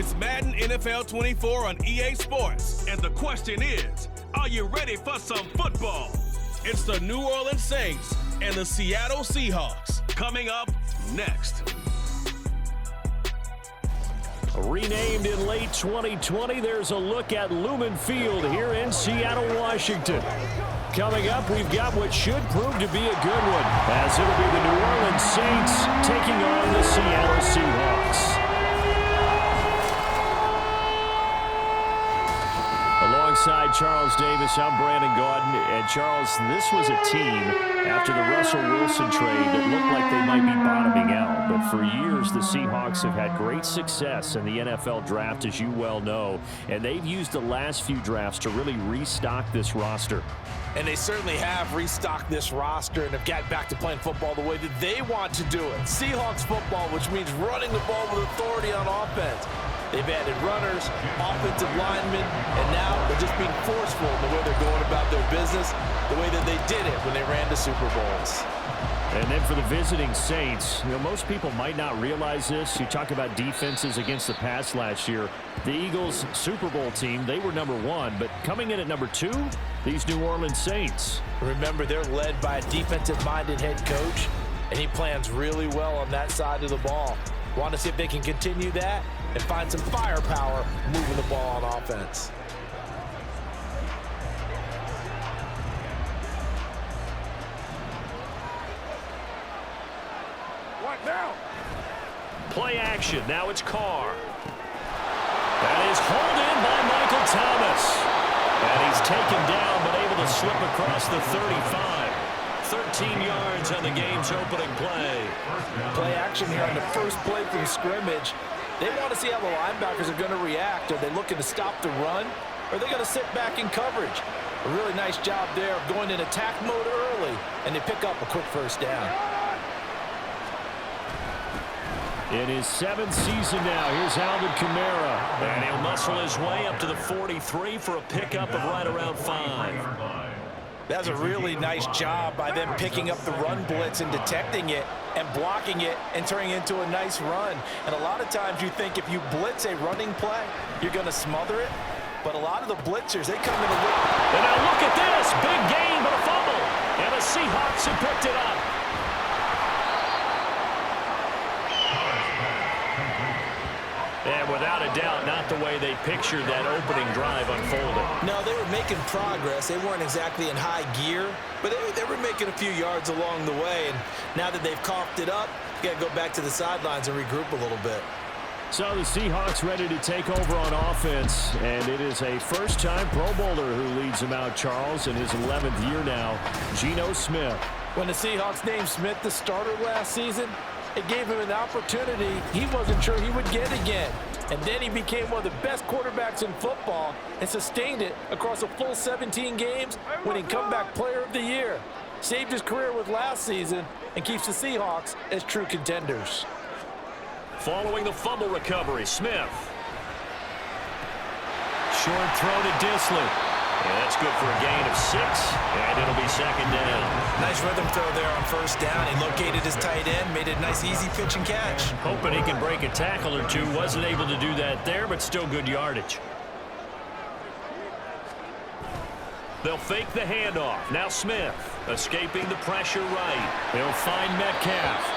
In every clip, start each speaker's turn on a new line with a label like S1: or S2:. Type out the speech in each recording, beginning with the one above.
S1: It's Madden NFL 24 on EA Sports. And the question is, are you ready for some football? It's the New Orleans Saints and the Seattle Seahawks. Coming up next.
S2: Renamed in late 2020, there's a look at Lumen Field here in Seattle, Washington. Coming up, we've got what should prove to be a good one, as it'll be the New Orleans Saints taking on the Seattle Seahawks. Alongside Charles Davis, I'm Brandon Gaudin. And Charles, this was a team after the Russell Wilson trade that looked like they might be bottoming out. But for years, the Seahawks have had great success in the NFL draft, as you well know. And they've used the last few drafts to really restock this roster.
S3: And they certainly have restocked this roster and have gotten back to playing football the way that they want to do it. Seahawks football, which means running the ball with authority on offense. They've added runners, offensive linemen, and now they're just being forceful in the way they're going about their business, the way that they did it when they ran the Super Bowls.
S2: And then for the visiting Saints, most people might not realize this. You talk about defenses against the pass last year. The Eagles' Super Bowl team, they were number 1, but coming in at number 2, these New Orleans Saints.
S3: Remember, they're led by a defensive-minded head coach, and he plans really well on that side of the ball. Want to see if they can continue that and find some firepower moving the ball on offense.
S1: What now?
S2: Play action. Now it's Carr. That is hauled in by Michael Thomas. And he's taken down but able to slip across the 35. 13 yards on the game's opening play.
S3: Play action here on the first play from scrimmage. They want to see how the linebackers are going to react. Are they looking to stop the run? Or are they going to sit back in coverage? A really nice job there of going in attack mode early, and they pick up a quick first down.
S2: In his 7th season now, here's Alvin Kamara. And he'll muscle his way up to the 43 for a pickup of right around 5.
S3: That's a really nice job by them picking up the run blitz and detecting it and blocking it and turning it into a nice run. And a lot of times you think if you blitz a running play, you're going to smother it. But a lot of the blitzers, they come in a little...
S2: And now look at this. Big gain, but a fumble. And the Seahawks have picked it up. And without a doubt, not the way they pictured that opening drive unfolded.
S3: No, they were making progress. They weren't exactly in high gear, but they were making a few yards along the way. And now that they've coughed it up, you got to go back to the sidelines and regroup a little bit.
S2: So the Seahawks ready to take over on offense, and it is a first-time Pro Bowler who leads them out, Charles, in his 11th year now, Geno Smith.
S3: When the Seahawks named Smith the starter last season, it gave him an opportunity he wasn't sure he would get again. And then he became one of the best quarterbacks in football and sustained it across a full 17 games, winning Comeback Player of the Year. Saved his career with last season and keeps the Seahawks as true contenders.
S2: Following the fumble recovery, Smith. Short throw to Disley. Yeah, that's good for a gain of 6, and it'll be second down.
S3: Nice rhythm throw there on first down. He located his tight end, made it a nice easy pitch and catch.
S2: Hoping he can break a tackle or two. Wasn't able to do that there, but still good yardage. They'll fake the handoff. Now Smith escaping the pressure right. He'll find Metcalf.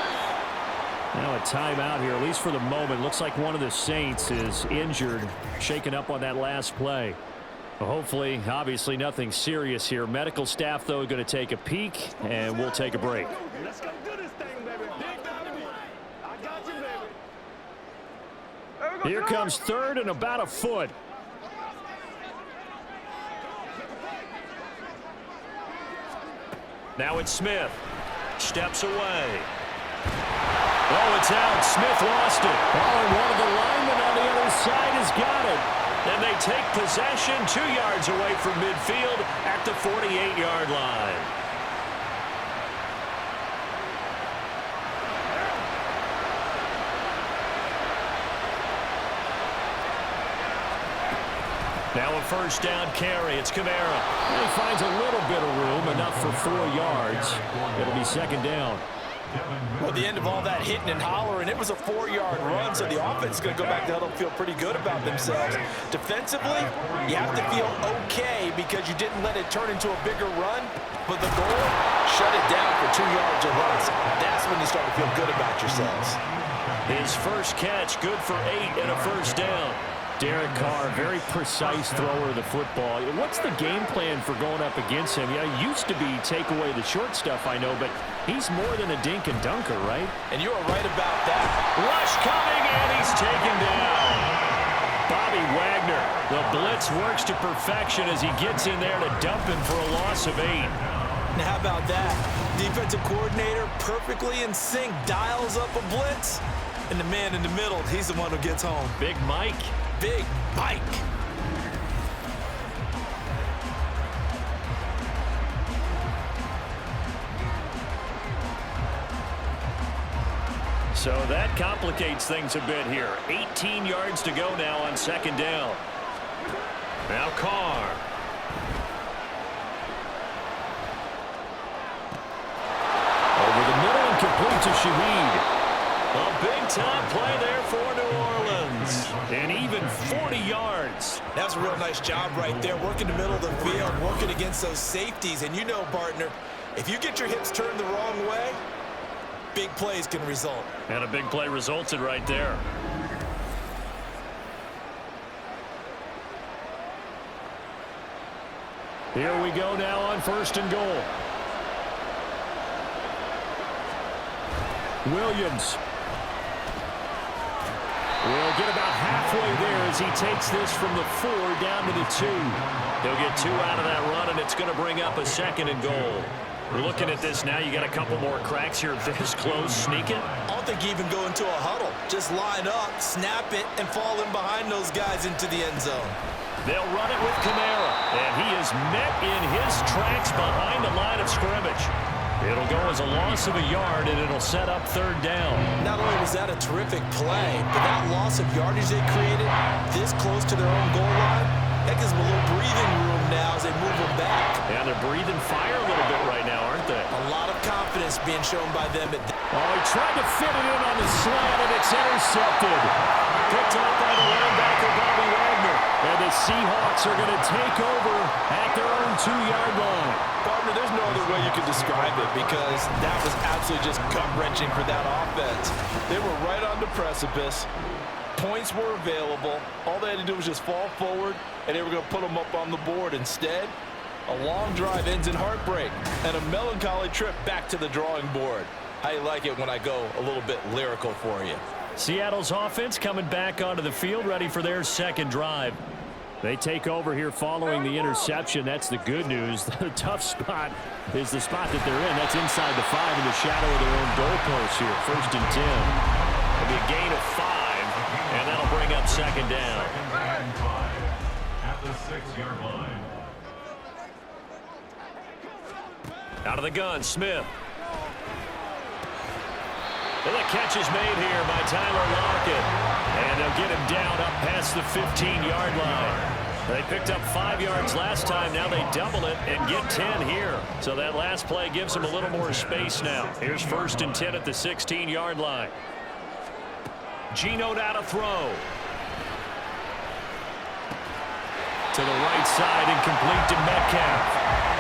S2: Now a timeout here, at least for the moment. Looks like one of the Saints is injured, shaken up on that last play. Well, hopefully, obviously nothing serious here. Medical staff, though, going to take a peek, and we'll take a break.
S4: Let's go do this thing, baby. Dig down in. I got you, baby.
S2: Here comes third and about a foot. Now it's Smith. Steps away. Oh, it's out. Smith lost it. Oh, and one of the linemen on the other side has got it. And they take possession 2 yards away from midfield at the 48-yard line. Now a first down carry. It's Kamara. He finds a little bit of room, enough for 4 yards. It'll be second down.
S3: Well, at the end of all that hitting and hollering, it was a 4-yard run, so the offense is going to go back to huddle and feel pretty good about themselves. Defensively, you have to feel okay because you didn't let it turn into a bigger run, but the goal, shut it down for 2 yards or less. That's when you start to feel good about yourselves.
S2: His first catch, good for 8 and a first down. Derek Carr, very precise thrower of the football. What's the game plan for going up against him? Yeah, it used to be take away the short stuff, I know, but he's more than a dink and dunker, right?
S3: And you are right about that.
S2: Rush coming, and he's taken down. Bobby Wagner, the blitz works to perfection as he gets in there to dump him for a loss of 8.
S3: Now, how about that? Defensive coordinator perfectly in sync, dials up a blitz, and the man in the middle, he's the one who gets home.
S2: Big Mike.
S3: Big Mike.
S2: So that complicates things a bit here. 18 yards to go now on second down. Now Carr. Over the middle and complete to Shaheed. A big-time play there for New Orleans. And even 40 yards.
S3: That's a real nice job right there, working the middle of the field, working against those safeties. And you know, partner, if you get your hips turned the wrong way, big plays can result.
S2: And a big play resulted right there. Here we go now on first and goal. Williams will get about halfway there as he takes this from the 4 down to the 2. He'll get 2 out of that run, and it's going to bring up a second and goal. We're looking at this now. You got a couple more cracks here this close. Sneak it.
S3: I don't think you even go into a huddle. Just line up, snap it, and fall in behind those guys into the end zone.
S2: They'll run it with Kamara, and he is met in his tracks behind the line of scrimmage. It'll go as a loss of a yard, and it'll set up third down.
S3: Not only was that a terrific play, but that loss of yardage they created this close to their own goal line, that gives them a little breathing room now as they move them back.
S2: And they're breathing fire a little bit right now, aren't they?
S3: A lot of confidence being shown by them.
S2: Oh, he tried to fit it in on the slant, and it's intercepted. Picked up by the linebacker, Bobby Wagner. And the Seahawks are going to take over at their own 2-yard line.
S3: Partner, there's no other way you can describe it because that was absolutely just gut-wrenching for that offense. They were right on the precipice. Points were available. All they had to do was just fall forward, and they were going to put them up on the board. Instead, a long drive ends in heartbreak and a melancholy trip back to the drawing board. I like it when I go a little bit lyrical for you.
S2: Seattle's offense coming back onto the field, ready for their second drive. They take over here following the interception. That's the good news. The tough spot is the spot that they're in. That's inside the 5 in the shadow of their own goalpost here. First and 10. It'll be a gain of 5, and that'll bring up second down.
S5: At the 6-yard line.
S2: Out of the gun, Smith. And the catch is made here by Tyler Lockett. And they'll get him down up past the 15-yard line. They picked up 5 yards last time. Now they double it and get 10 here. So that last play gives them a little more space now. Here's first and 10 at the 16-yard line. Geno down to throw. To the right side and complete to Metcalf.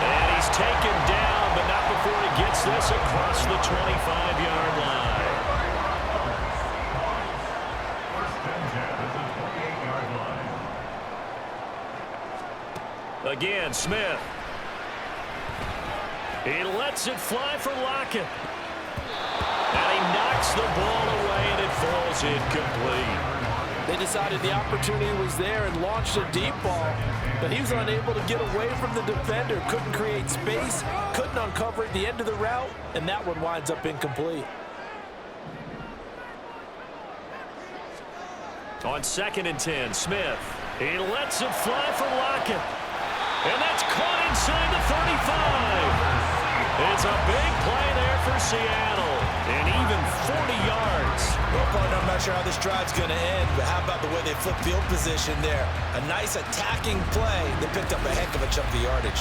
S2: And he's taken down, but not before he gets this across the 25-yard line. Again, Smith. He lets it fly for Lockett. And he knocks the ball away, and it falls incomplete.
S3: They decided the opportunity was there and launched a deep ball, but he was unable to get away from the defender, couldn't create space, couldn't uncover at the end of the route, and that one winds up incomplete.
S2: On second and 10, Smith. He lets it fly for Lockett. And that's caught inside the 35. It's a big play there for Seattle. And even 40 yards.
S3: Well, partner, I'm not sure how this drive's going to end, but how about the way they flip field position there? A nice attacking play that picked up a heck of a chunk of yardage.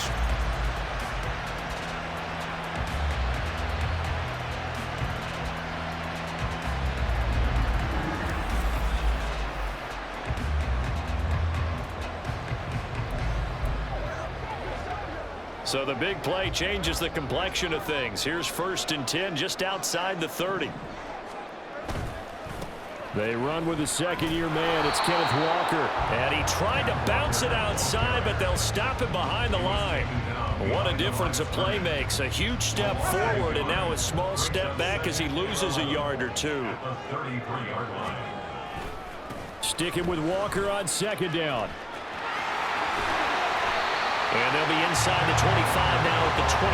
S2: So the big play changes the complexion of things. Here's 1st and 10 just outside the 30. They run with the second-year man. It's Kenneth Walker. And he tried to bounce it outside, but they'll stop him behind the line. What a difference a play makes. A huge step forward and now a small step back as he loses a yard or two. Sticking with Walker on 2nd down. And they'll be inside the 25 now at the 24.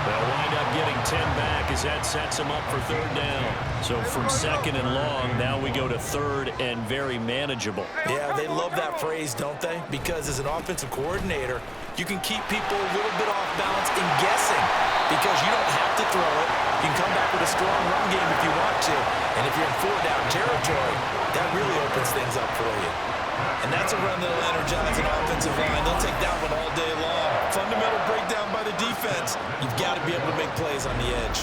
S2: They'll wind up getting 10 back as that sets them up for 3rd down. So from 2nd and long, now we go to 3rd and very manageable.
S3: Yeah, they love that phrase, don't they? Because as an offensive coordinator, you can keep people a little bit off balance and guessing because you don't have to throw it. You can come back with a strong run game if you want to. And if you're in 4-down territory, that really opens things up for you. And that's a run that'll energize an offensive line. They'll take that one all day long. Fundamental breakdown by the defense. You've got to be able to make plays on the edge.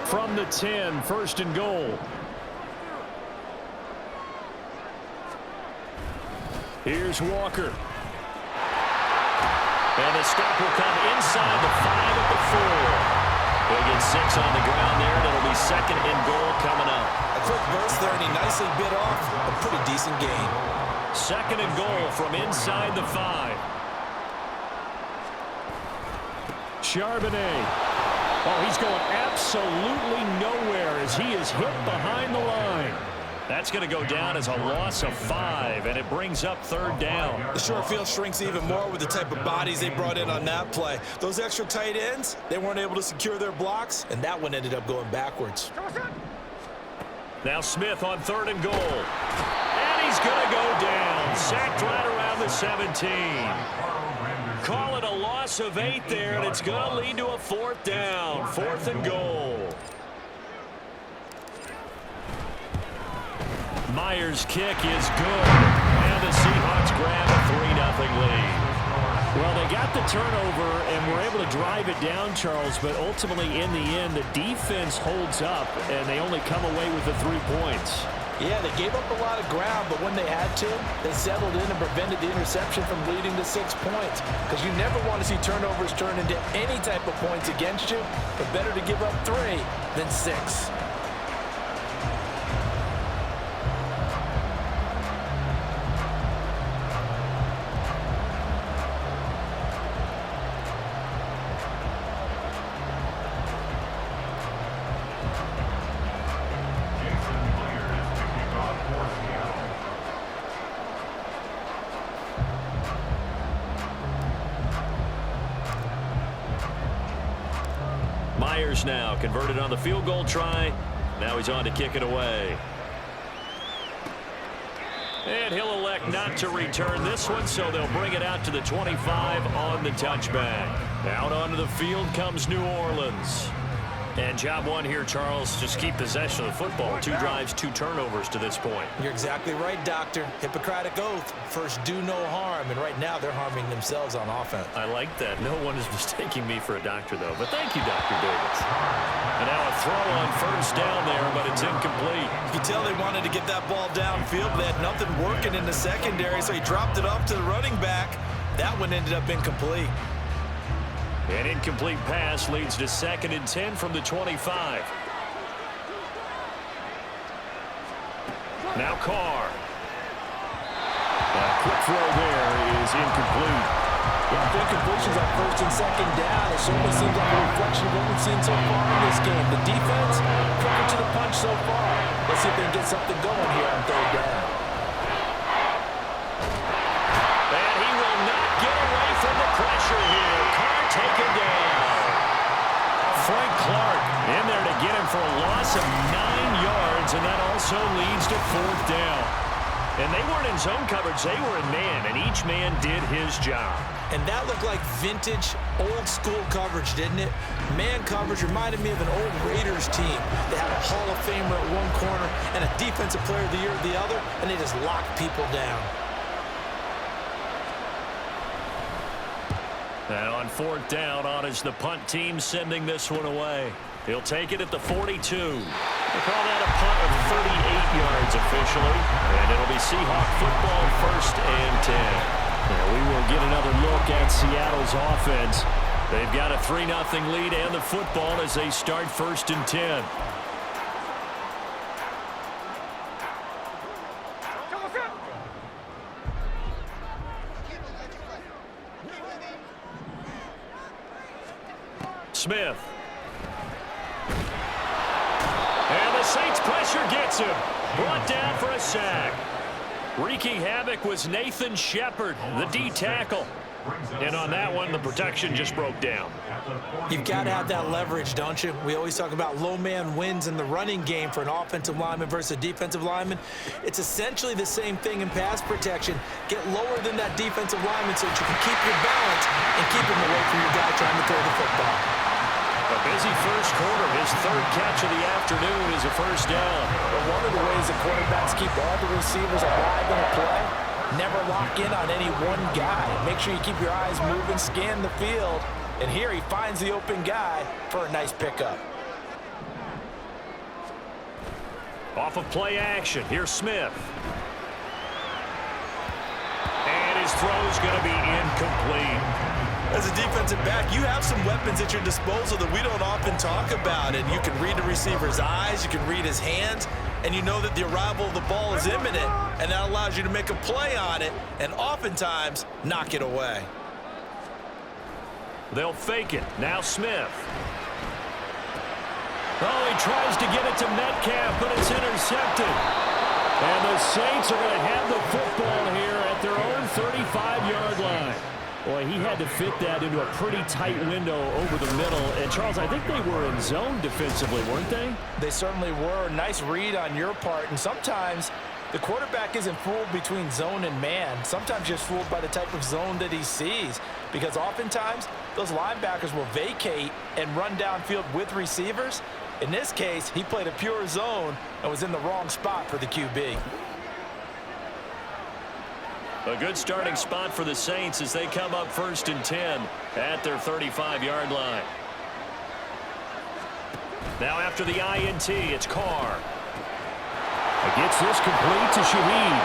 S2: From the 10, 1st and goal. Here's Walker. And the stop will come inside the 5 at the 4. He'll get 6 on the ground there, and it'll be 2nd and goal coming up.
S3: A quick burst there, and he nicely bit off a pretty decent gain.
S2: 2nd and goal from inside the 5. Charbonnet. Oh, he's going absolutely nowhere as he is hit behind the line. That's going to go down as a loss of 5, and it brings up 3rd down.
S3: The short field shrinks even more with the type of bodies they brought in on that play. Those extra tight ends, they weren't able to secure their blocks, and that one ended up going backwards.
S2: Now Smith on 3rd and goal. And he's going to go down. Sacked right around the 17. Call it a loss of 8 there, and it's going to lead to a 4th down. 4th and goal. Myers' kick is good, and the Seahawks grab a 3-0 lead. Well, they got the turnover and were able to drive it down, Charles, but ultimately in the end, the defense holds up, and they only come away with the 3 points.
S3: Yeah, they gave up a lot of ground, but when they had to, they settled in and prevented the interception from leading to 6 points. Because you never want to see turnovers turn into any type of points against you, but better to give up 3 than 6.
S2: Myers now converted on the field goal try. Now he's on to kick it away. And he'll elect not to return this one, so they'll bring it out to the 25 on the touchback. Out onto the field comes New Orleans. And job one here, Charles, just keep possession of the football. 2 drives, 2 turnovers to this point.
S3: You're exactly right, Doctor. Hippocratic oath. First, do no harm. And right now, they're harming themselves on offense.
S2: I like that. No one is mistaking me for a doctor, though. But thank you, Dr. Davis. And now a throw on 1st down there, but it's incomplete.
S3: You can tell they wanted to get that ball downfield, but they had nothing working in the secondary, so he dropped it off to the running back. That one ended up incomplete.
S2: An incomplete pass leads to 2nd and 10 from the 25. Now Carr. A quick throw there is incomplete.
S3: Yeah, incompletions on 1st and 2nd down. It certainly seems like a reflection of what we've seen so far in this game. The defense, quicker to the punch so far. Let's see if they can get something going here on 3rd down.
S2: And he will not get away from the pressure here. Carr taken down. Frank Clark in there to get him for a loss of 9 yards, and that also leads to 4th down. And they weren't in zone coverage, they were in man, and each man did his job.
S3: And that looked like vintage, old-school coverage, didn't it? Man coverage reminded me of an old Raiders team. They had a Hall of Famer at one corner and a Defensive Player of the Year at the other, and they just locked people down.
S2: And on 4th down, on is the punt team sending this one away. He'll take it at the 42. They call that a punt of 38 yards officially, and it'll be Seahawk football, 1st and 10. Now we will get another look at Seattle's offense. They've got a 3-0 lead and the football as they start 1st and 10. Smith. And the Saints pressure gets him. Brought down for a sack. Wreaking havoc was Nathan Shepard, the D tackle. And on that one, the protection just broke down.
S3: You've got to have that leverage, don't you? We always talk about low man wins in the running game for an offensive lineman versus a defensive lineman. It's essentially the same thing in pass protection. Get lower than that defensive lineman so that you can keep your balance and keep him away from your guy trying to throw the football.
S2: A busy first quarter. His 3rd catch of the afternoon is a 1st down.
S3: But one of the ways the quarterbacks keep all the receivers alive in a play, never lock in on any one guy. Make sure you keep your eyes moving, scan the field. And here he finds the open guy for a nice pickup.
S2: Off of play action, here's Smith. And his throw's going to be incomplete.
S3: As a defensive back, you have some weapons at your disposal that we don't often talk about. And you can read the receiver's eyes, you can read his hands, and you know that the arrival of the ball is imminent, and that allows you to make a play on it and oftentimes knock it away.
S2: They'll fake it. Now Smith. Oh, he tries to get it to Metcalf, but it's intercepted. And the Saints are going to have the football here at their own 35-yard line. Boy, he had to fit that into a pretty tight window over the middle. And, Charles, I think they were in zone defensively, weren't they?
S3: They certainly were. Nice read on your part. And sometimes the quarterback isn't fooled between zone and man. Sometimes just fooled by the type of zone that he sees. Because oftentimes, those linebackers will vacate and run downfield with receivers. In this case, he played a pure zone and was in the wrong spot for the QB.
S2: A good starting spot for the Saints as they come up 1st and 10 at their 35-yard line. Now after the INT, it's Carr. Gets this complete to Shaheed.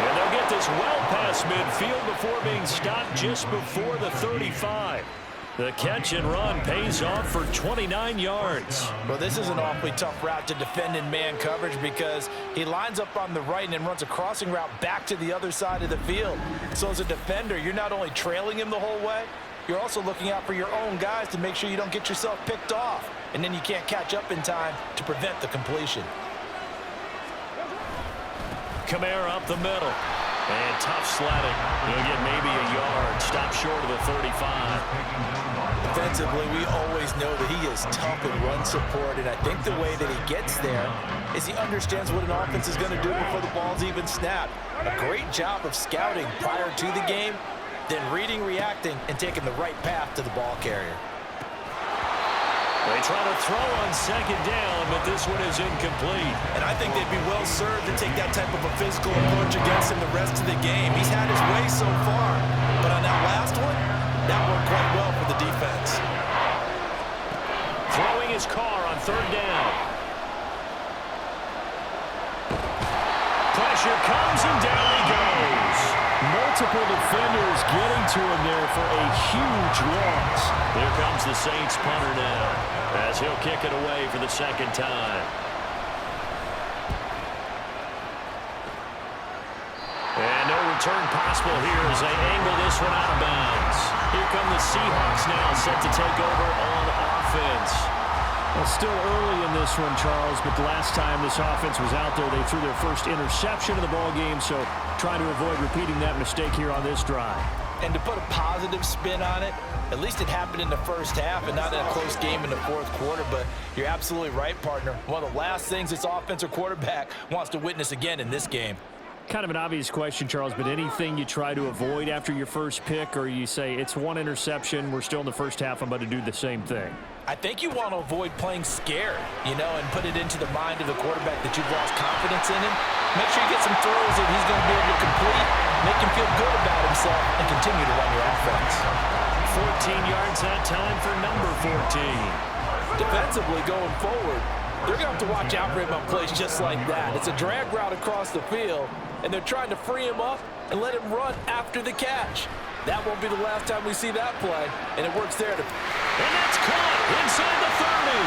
S2: And they'll get this well past midfield before being stopped just before the 35. The catch and run pays off for 29 yards.
S3: Well, this is an awfully tough route to defend in man coverage because he lines up on the right and then runs a crossing route back to the other side of the field. So as a defender, you're not only trailing him the whole way, you're also looking out for your own guys to make sure you don't get yourself picked off. And then you can't catch up in time to prevent the completion.
S2: Kamara up the middle. And tough sledding. He'll get maybe a yard. Stop short of the 35.
S3: Defensively, we always know that he is tough in run support, and I think the way that he gets there is he understands what an offense is going to do before the ball's even snapped. A great job of scouting prior to the game, then reading, reacting, and taking the right path to the ball carrier.
S2: They try to throw on 2nd down, but this one is incomplete.
S3: And I think they'd be well served to take that type of a physical approach against him the rest of the game. He's had his way so far, but on that last one, that worked quite well for the defense.
S2: Throwing his Carr on 3rd down. Pressure comes and down he goes. Multiple defenders getting to him there for a huge loss. Here comes the Saints punter now as he'll kick it away for the 2nd time. And no return possible here as they angle this one out of bounds. Here come the Seahawks now set to take over on offense. Well, still early in this one, Charles, but the last time this offense was out there, they threw their first interception of the ball game, so trying to avoid repeating that mistake here on this drive.
S3: And to put a positive spin on it, at least it happened in the first half and not in a close game in the 4th quarter, but you're absolutely right, partner. One of the last things this offensive quarterback wants to witness again in this game.
S2: Kind of an obvious question, Charles, but anything you try to avoid after your first pick, or you say it's one interception, we're still in the first half, I'm about to do the same thing?
S3: I think you want to avoid playing scared, and put it into the mind of the quarterback that you've lost confidence in him. Make sure you get some throws that he's going to be able to complete, make him feel good about himself, and continue to run your offense.
S2: 14 yards that time for number 14.
S3: Defensively going forward, They're going to have to watch out for him on plays just like that. It's a drag route across the field, and they're trying to free him up and let him run after the catch. That won't be the last time we see that play, and it works there.
S2: And that's caught inside the 30.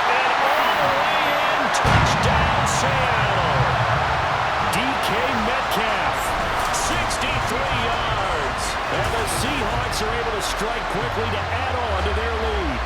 S2: And all the way in, touchdown Seattle. DK Metcalf, 63 yards. And the Seahawks are able to strike quickly to add on to their lead.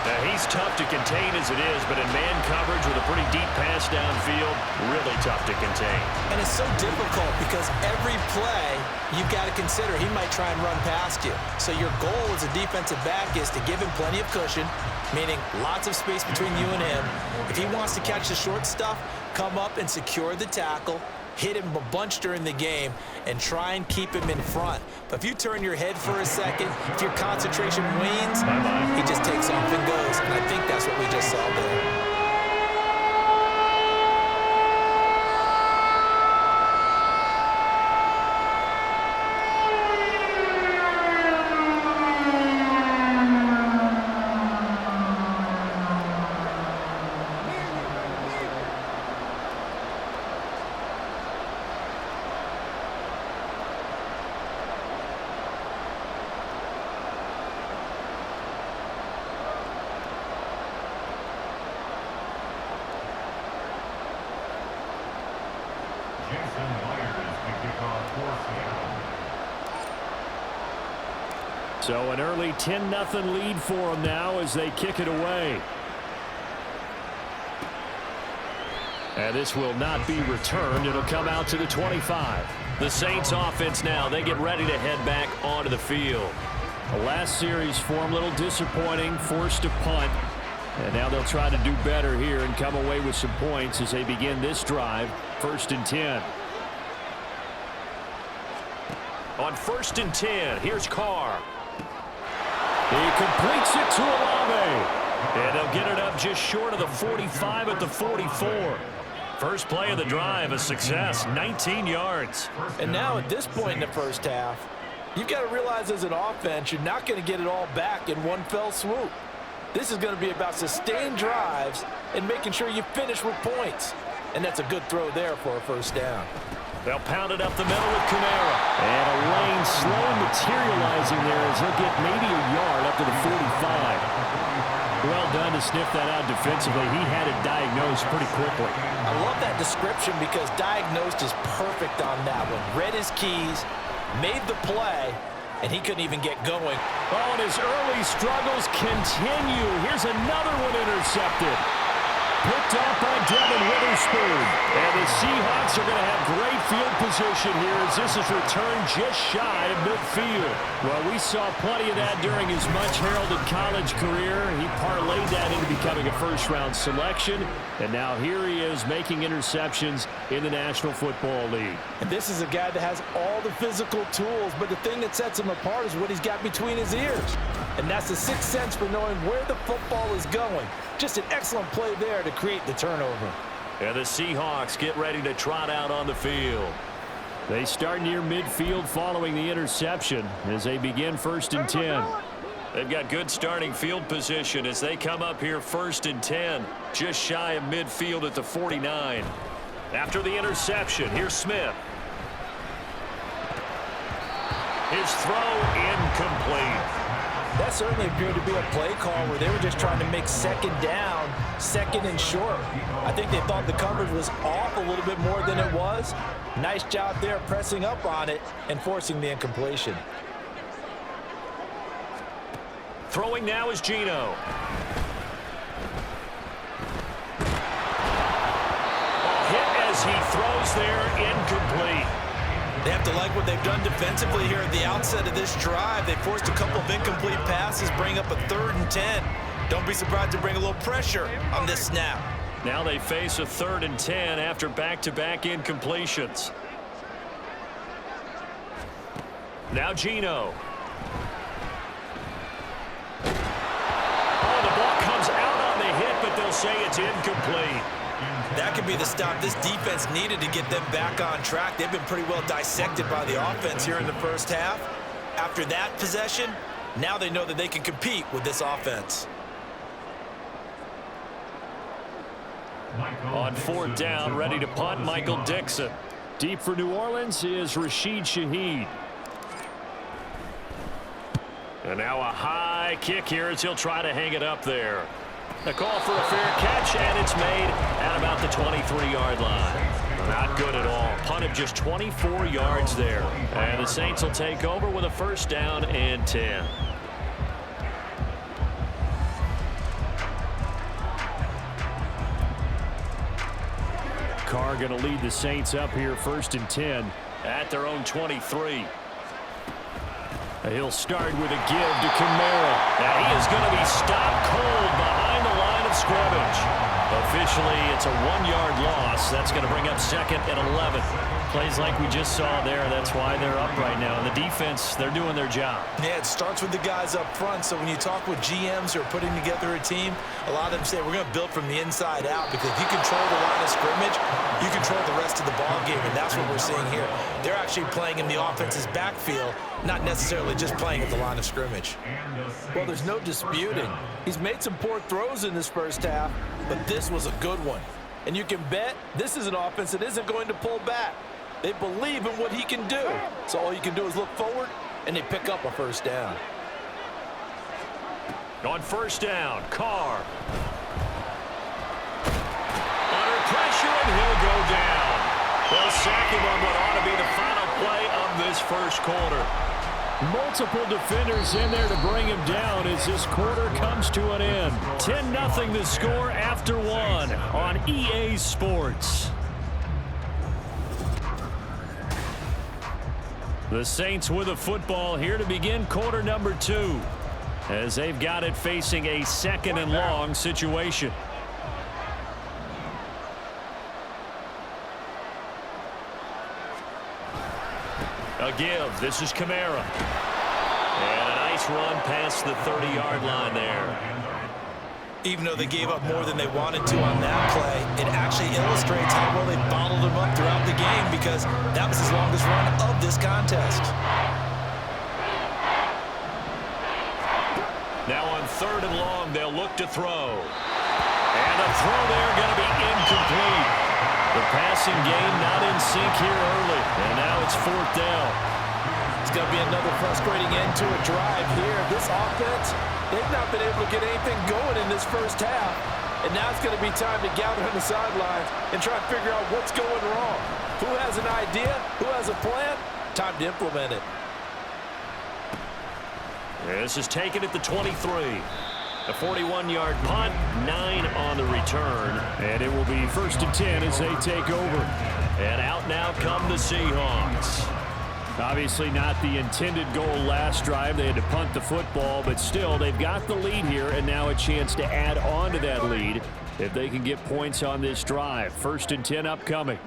S2: Now, he's tough to contain as it is, but in man coverage with a pretty deep pass downfield, really tough to contain.
S6: And it's so difficult because every play you've got to consider he might try and run past you. So your goal as a defensive back is to give him plenty of cushion, meaning lots of space between you and him. If he wants to catch the short stuff, come up and secure the tackle, hit him a bunch during the game, and try and keep him in front. But if you turn your head for a second, if your concentration wanes, he just takes off and goes. And I think that's what we just saw there.
S2: So an early 10-0 lead for them now as they kick it away. And this will not be returned. It'll come out to the 25. The Saints offense now, they get ready to head back onto the field. The last series for them, a little disappointing, forced to punt. And now they'll try to do better here and come away with some points as they begin this drive, 1st and 10. On 1st and 10, here's Carr. He completes it to Olave. And they'll get it up just short of the 45 at the 44. First play of the drive, a success, 19 yards.
S3: And now at this point in the first half, you've got to realize as an offense, you're not going to get it all back in one fell swoop. This is going to be about sustained drives and making sure you finish with points. And that's a good throw there for a first down.
S2: They'll pound it up the middle with Camara. And a lane slow materializing there as he'll get maybe a yard up to the 45. Well done to sniff that out defensively. He had it diagnosed pretty quickly.
S3: I love that description because diagnosed is perfect on that one. Read his keys, made the play, and he couldn't even get going.
S2: Oh, and his early struggles continue. Here's another one intercepted. Picked off by Devin Witherspoon. And the Seahawks are going to have great field position here as this is returned just shy of midfield. Well, we saw plenty of that during his much-heralded college career. He parlayed that into becoming a first-round selection. And now here he is making interceptions in the National Football League.
S3: And this is a guy that has all the physical tools, but the thing that sets him apart is what he's got between his ears. And that's the sixth sense for knowing where the football is going. Just an excellent play there to create the turnover.
S2: And the Seahawks get ready to trot out on the field. They start near midfield following the interception as they begin 1st and 10. They've got good starting field position as they come up here 1st and 10, just shy of midfield at the 49. After the interception, here's Smith. His throw incomplete.
S3: That certainly appeared to be a play call where they were just trying to make second down, second and short. I think they thought the coverage was off a little bit more than it was. Nice job there pressing up on it and forcing the incompletion.
S2: Throwing now is Geno. Hit as he throws there, incomplete.
S6: They have to like what they've done defensively here at the outset of this drive. They forced a couple of incomplete passes, bring up a 3rd and 10. Don't be surprised to bring a little pressure on this snap.
S2: Now they face a 3rd and 10 after back-to-back incompletions. Now Geno. Oh, the ball comes out on the hit, but they'll say it's incomplete.
S6: That could be the stop this defense needed to get them back on track. They've been pretty well dissected by the offense here in the first half. After that possession, now they know that they can compete with this offense.
S2: On fourth down, ready to punt, Michael Dixon. Deep for New Orleans is Rashid Shaheed. And now a high kick here as he'll try to hang it up there. The call for a fair catch, and it's made at about the 23-yard line. Not good at all. Punt of just 24 yards there. And the Saints will take over with a first down and 10. Carr going to lead the Saints up here first and 10 at their own 23. He'll start with a give to Camara. Now he is going to be stopped cold behind the line of scrimmage. Officially, it's a 1-yard loss. That's going to bring up second and 11. Plays like we just saw there. That's why they're up right now. And the defense, they're doing their job.
S6: Yeah, it starts with the guys up front. So when you talk with GMs who are putting together a team, a lot of them say we're going to build from the inside out, because if you control the line of scrimmage, you control the rest of the ball game, and that's what we're seeing here. They're actually playing in the offense's backfield, not necessarily just playing at the line of scrimmage.
S3: Well, there's no disputing. He's made some poor throws in this first half, but this was a good one. And you can bet this is an offense that isn't going to pull back. They believe in what he can do. So all you can do is look forward, and they pick up a first down.
S2: On first down, Carr. Under pressure, and he'll go down. They'll sack him on what ought to be the final play of this first quarter. Multiple defenders in there to bring him down as this quarter comes to an end. 10-0 the score after one on EA Sports. The Saints with a football here to begin quarter number 2, as they've got it facing a second and long situation. A give. This is Camara. And a nice run past the 30-yard line there.
S6: Even though they gave up more than they wanted to on that play, it actually illustrates how well they bottled them up throughout the game, because that was his longest run of this contest.
S2: Now on third and long, they'll look to throw. And a throw there going to be incomplete. The passing game not in sync here early. And now it's fourth down.
S3: It's going to be another frustrating end to a drive here. This offense, they've not been able to get anything going in this first half. And now it's going to be time to gather on the sidelines and try to figure out what's going wrong. Who has an idea? Who has a plan? Time to implement it.
S2: This is taken at the 23. A 41-yard punt, 9 on the return. And it will be first and 10 as they take over. And out now come the Seahawks. Obviously not the intended goal last drive. They had to punt the football, but still they've got the lead here, and now a chance to add on to that lead if they can get points on this drive. First and 10 upcoming.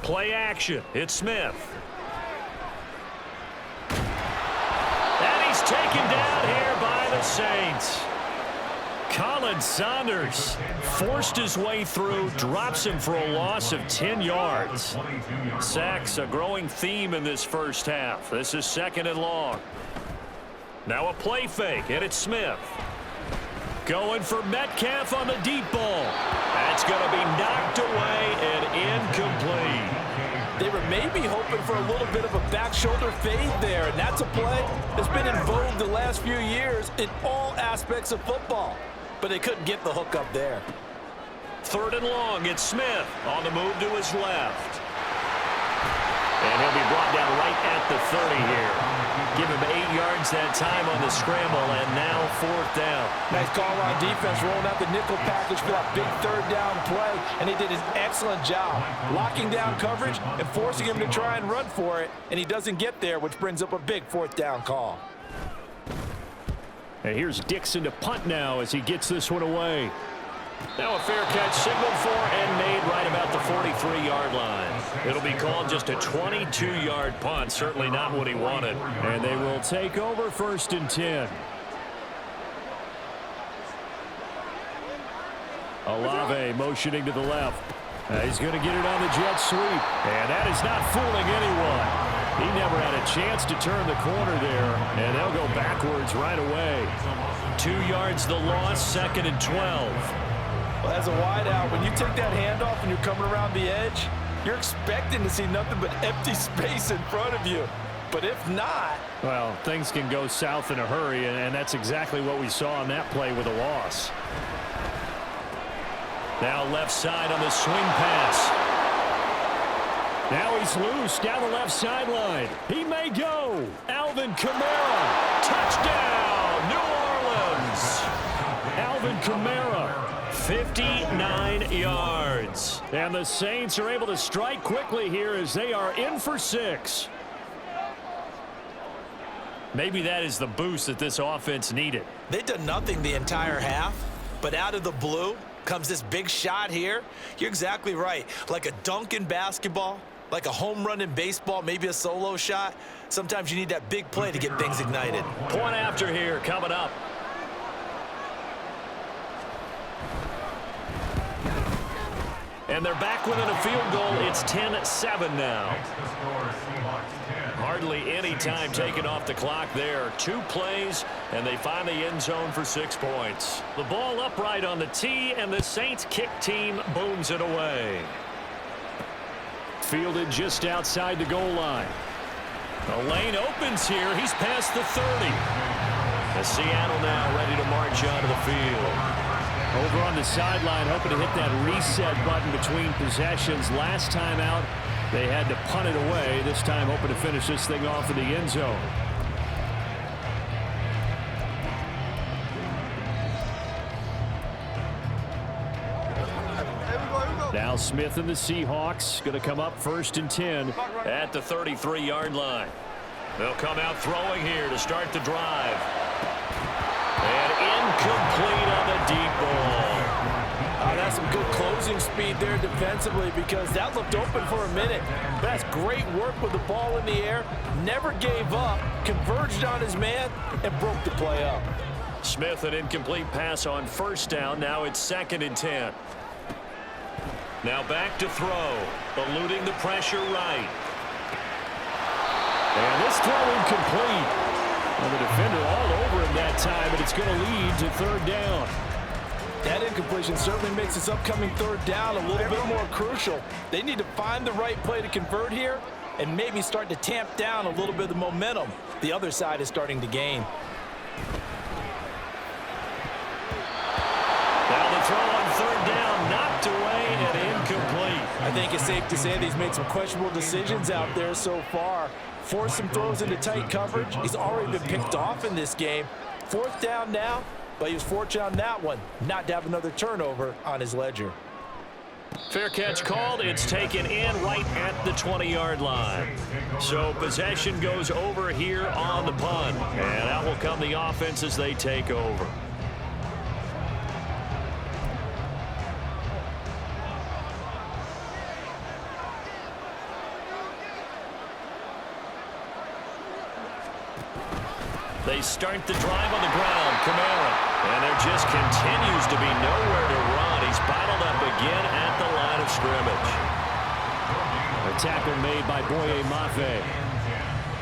S2: Play action. It's Smith. And he's taken down here by the Saints. Colin Saunders forced his way through, drops him for a loss of 10 yards. Sacks a growing theme in this first half. This is second and long. Now a play fake, and it's Smith. Going for Metcalf on the deep ball. That's going to be knocked away and incomplete.
S3: They were maybe hoping for a little bit of a back shoulder fade there, and that's a play that's been in vogue the last few years in all aspects of football. But they couldn't get the hook up there.
S2: Third and long, it's Smith on the move to his left. And he'll be brought down right at the 30 here. Give him 8 yards that time on the scramble, and now fourth down.
S3: Nice call on defense, rolling out the nickel package for that big third down play, and he did an excellent job locking down coverage and forcing him to try and run for it, and he doesn't get there, which brings up a big fourth down call.
S2: And here's Dixon to punt now as he gets this one away. Now a fair catch signaled for and made right about the 43-yard line. It'll be called just a 22-yard punt, certainly not what he wanted. And they will take over first and 10. Olave motioning to the left. He's going to get it on the jet sweep. And that is not fooling anyone. He never had a chance to turn the corner there, and they'll go backwards right away. 2 yards the loss, 2nd and 12.
S3: Well, as a wideout, when you take that handoff and you're coming around the edge, you're expecting to see nothing but empty space in front of you. But if not...
S2: Well, things can go south in a hurry, and that's exactly what we saw on that play with a loss. Now left side on the swing pass. Now he's loose down the left sideline. He may go. Alvin Kamara. Touchdown, New Orleans. Alvin Kamara, 59 yards. And the Saints are able to strike quickly here as they are in for 6. Maybe that is the boost that this offense needed.
S6: They've done nothing the entire half, but out of the blue comes this big shot here. You're exactly right. Like a dunk in basketball, like a home run in baseball, maybe a solo shot. Sometimes you need that big play to get things ignited.
S2: Point after here coming up. And they're back within a field goal. It's 10-7 now. Hardly any time taken off the clock there. 2 plays, and they find the end zone for 6 points. The ball upright on the tee, and the Saints kick team booms it away. Fielded just outside the goal line. The lane opens here. He's past the 30. As Seattle now ready to march onto the field. Over on the sideline, hoping to hit that reset button between possessions. Last time out, they had to punt it away. This time, hoping to finish this thing off in the end zone. Now Smith and the Seahawks going to come up 1st and 10 at the 33-yard line. They'll come out throwing here to start the drive. And incomplete on the deep ball.
S3: That's some good closing speed there defensively because that looked open for a minute. That's great work with the ball in the air. Never gave up, converged on his man, and broke the play up.
S2: Smith, an incomplete pass on 1st down. Now it's 2nd and 10. Now back to throw. Eluding the pressure right. And this throw incomplete. Well, the defender all over him that time, but it's going to lead to 3rd down.
S3: That incompletion certainly makes this upcoming 3rd down a little bit more crucial. They need to find the right play to convert here and maybe start to tamp down a little bit of the momentum the other side is starting to gain.
S2: Now the throw on 3rd down, knocked away and incomplete.
S3: I think it's safe to say that he's made some questionable decisions out there so far. Forced some throws into tight coverage. He's already been picked off in this game. 4th down now, but he was fortunate on that one not to have another turnover on his ledger.
S2: Fair catch called. It's taken in right at the 20-yard line. So possession goes over here on the punt. And out will come the offense as they take over. They start the drive on the ground. Kamara. And there just continues to be nowhere to run. He's bottled up again at the line of scrimmage. A tackle made by Boye Mafe.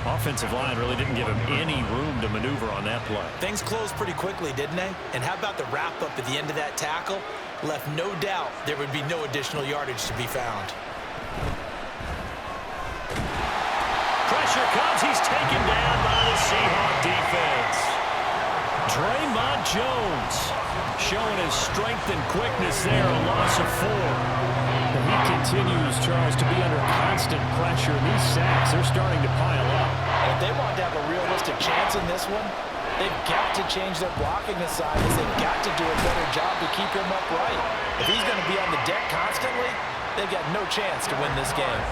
S2: Offensive line really didn't give him any room to maneuver on that play.
S6: Things closed pretty quickly, didn't they? And how about the wrap-up at the end of that tackle? Left no doubt there would be no additional yardage to be found.
S2: Pressure comes. He's taken down by the Seahawk defense. Draymond Jones showing his strength and quickness there. A loss of 4. And he continues, Charles, to be under constant pressure. These sacks, they're starting to pile up.
S3: And if they want to have a realistic chance in this one, they've got to change their blocking assignments. They've got to do a better job to keep him upright. If he's going to be on the deck constantly, they've got no chance to win this game.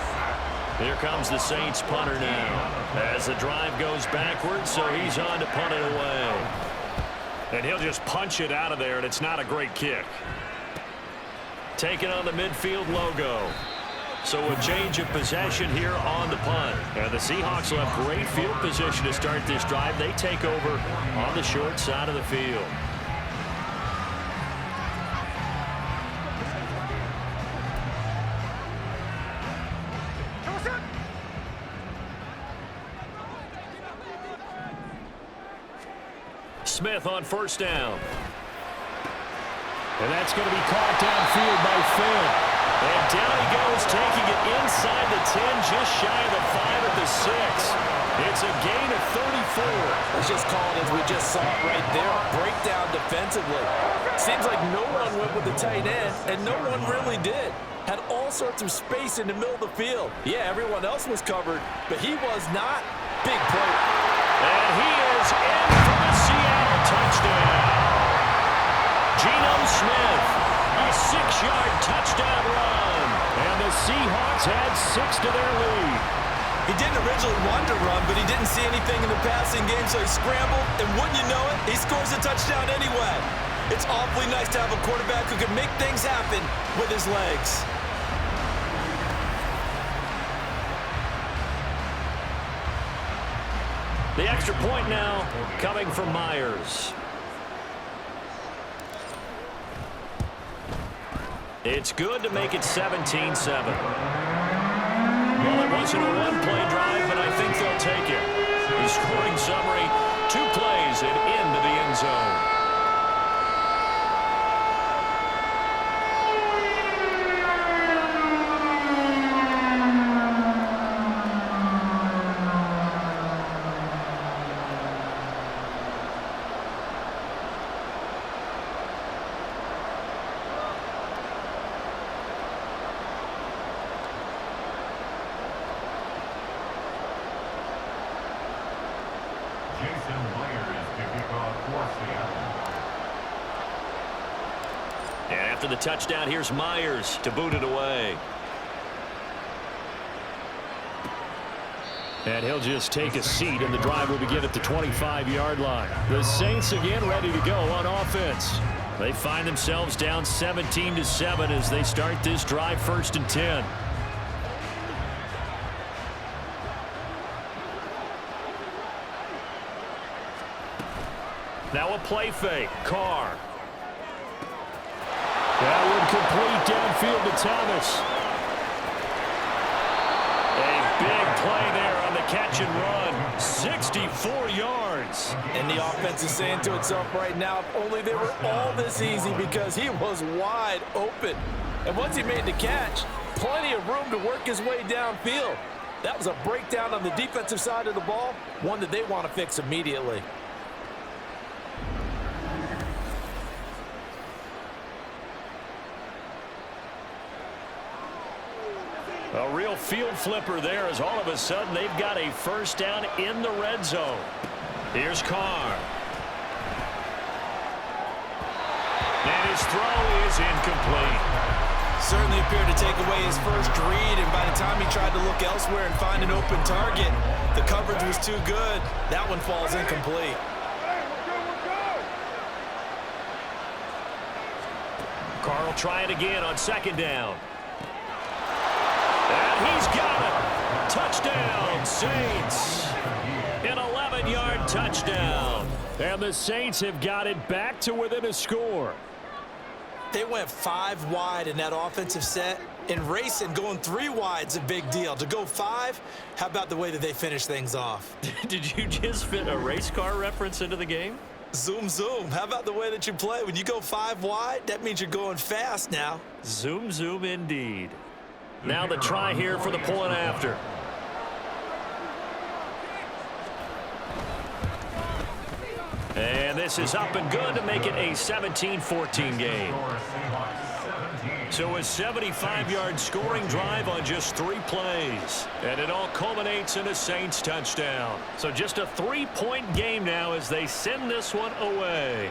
S2: Here comes the Saints punter now. As the drive goes backwards, so he's on to punt it away. And he'll just punch it out of there, and it's not a great kick. Taking on the midfield logo. So a change of possession here on the punt. And the Seahawks will have great field position to start this drive. They take over on the short side of the field. Smith on first down. And that's going to be caught downfield by Finn. And down he goes, taking it inside the 10, just shy of the 5 at the 6. It's a gain of 34.
S3: Let's just call it as we just saw it right there. A breakdown defensively. Seems like no one went with the tight end, and no one really did. Had all sorts of space in the middle of the field. Yeah, everyone else was covered, but he was not. Big play.
S2: And he is in for the Seattle touchdown. Geno Smith, a 6-yard touchdown run. And the Seahawks had 6 to their lead.
S6: He didn't originally want to run, but he didn't see anything in the passing game, so he scrambled, and wouldn't you know it, he scores a touchdown anyway. It's awfully nice to have a quarterback who can make things happen with his legs.
S2: The extra point now coming from Myers. It's good to make it 17-7. Well, it wasn't a one-play drive, but I think they'll take it. The scoring summary, 2 plays and into the end zone. And after the touchdown, here's Myers to boot it away. And he'll just take a seat, and the drive will begin at the 25-yard line. The Saints again ready to go on offense. They find themselves down 17-7 as they start this drive, 1st and 10. Now a play fake. Carr. That one complete downfield to Thomas. A big play there on the catch and run. 64 yards.
S3: And the offense is saying to itself right now, if only they were all this easy, because he was wide open. And once he made the catch, plenty of room to work his way downfield. That was a breakdown on the defensive side of the ball, one that they want to fix immediately.
S2: A real field flipper there, as all of a sudden they've got a first down in the red zone. Here's Carr. And his throw is incomplete.
S6: Certainly appeared to take away his first read, and by the time he tried to look elsewhere and find an open target, the coverage was too good. That one falls incomplete.
S2: Carr will try it again on 2nd down. And he's got it. Touchdown, Saints. An 11-yard touchdown. And the Saints have got it back to within a score.
S6: They went 5 wide in that offensive set. And racing, going 3 wide is a big deal. To go 5, how about the way that they finish things off?
S2: Did you just fit a race car reference into the game?
S6: Zoom, zoom. How about the way that you play? When you go 5 wide, that means you're going fast now.
S2: Zoom, zoom indeed. Now the try here for the point after. And this is up and good to make it a 17-14 game. So a 75-yard scoring drive on just 3 plays. And it all culminates in a Saints touchdown. So just a 3-point game now as they send this one away.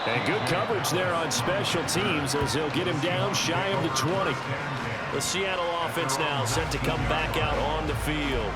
S2: And good coverage there on special teams as they'll get him down shy of the 20. The Seattle offense now set to come back out on the field.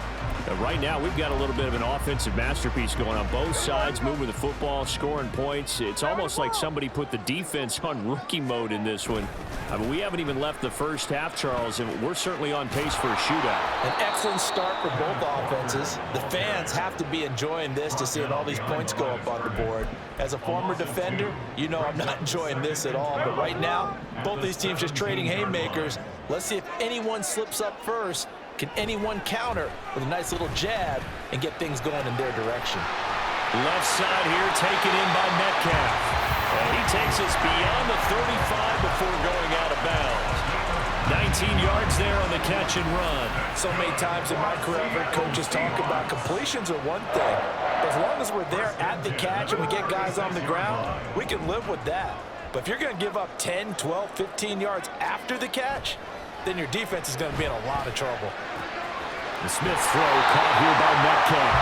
S2: And right now, we've got a little bit of an offensive masterpiece going on both sides, moving the football, scoring points. It's almost like somebody put the defense on rookie mode in this one. I mean, we haven't even left the first half, Charles, and we're certainly on pace for a shootout.
S3: An excellent start for both offenses. The fans have to be enjoying this to see all these points go up on the board. As a former defender, you know I'm not enjoying this at all. But right now, both these teams just trading haymakers. Let's see if anyone slips up first
S6: Can anyone counter with a nice little jab and get things going in their direction?
S2: Left side here taken in by Metcalf. And he takes us beyond the 35 before going out of bounds. 19 yards there on the catch and run.
S3: So many times in my career, I've heard coaches talk about completions are one thing. But as long as we're there at the catch and we get guys on the ground, we can live with that. But if you're going to give up 10, 12, 15 yards after the catch, then your defense is going to be in a lot of trouble.
S2: The Smith throw caught here by Metcalf.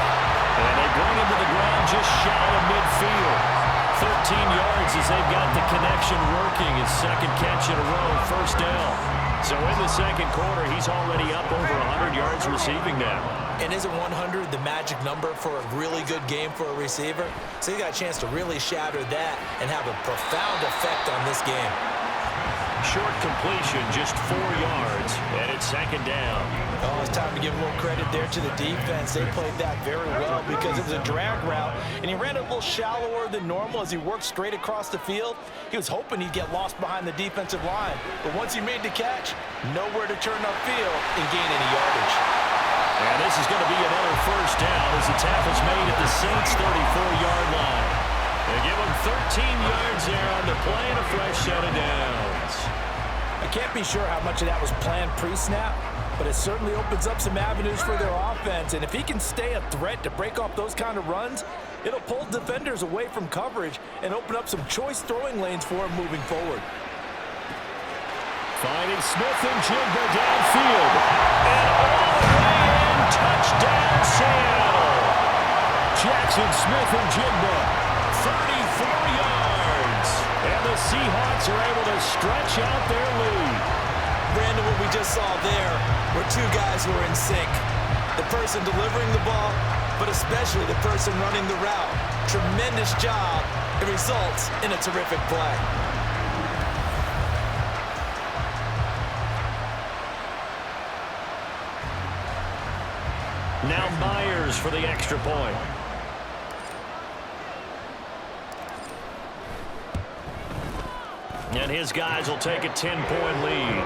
S2: And they bring him to the ground just shy of midfield. 13 yards as they've got the connection working. His second catch in a row, first down. So in the second quarter, he's already up over 100 yards receiving now.
S6: And isn't 100 the magic number for a really good game for a receiver? So he got a chance to really shatter that and have a profound effect on this game.
S2: Short completion, just 4 yards, and it's second down.
S6: Oh, it's time to give a little credit there to the defense. They played that very well because it was a drag route, and he ran a little shallower than normal as he worked straight across the field. He was hoping he'd get lost behind the defensive line, but once he made the catch, nowhere to turn upfield and gain any yardage.
S2: And this is going to be another first down as the tackle's made at the Saints' 34-yard line. They give him 13 yards there on the play and a fresh set of downs.
S3: I can't be sure how much of that was planned pre-snap, but it certainly opens up some avenues for their offense. And if he can stay a threat to break off those kind of runs, it'll pull defenders away from coverage and open up some choice throwing lanes for him moving forward.
S2: Finding Smith and Jigba downfield. And all the way in, touchdown Seattle. Jackson, Smith, and Jigba, 34 yards. And the Seahawks are able to stretch out their lead.
S6: Brandon, what we just saw there were two guys who are in sync. The person delivering the ball, but especially the person running the route. Tremendous job. It results in a terrific play.
S2: Now Myers for the extra point. And his guys will take a 10-point lead.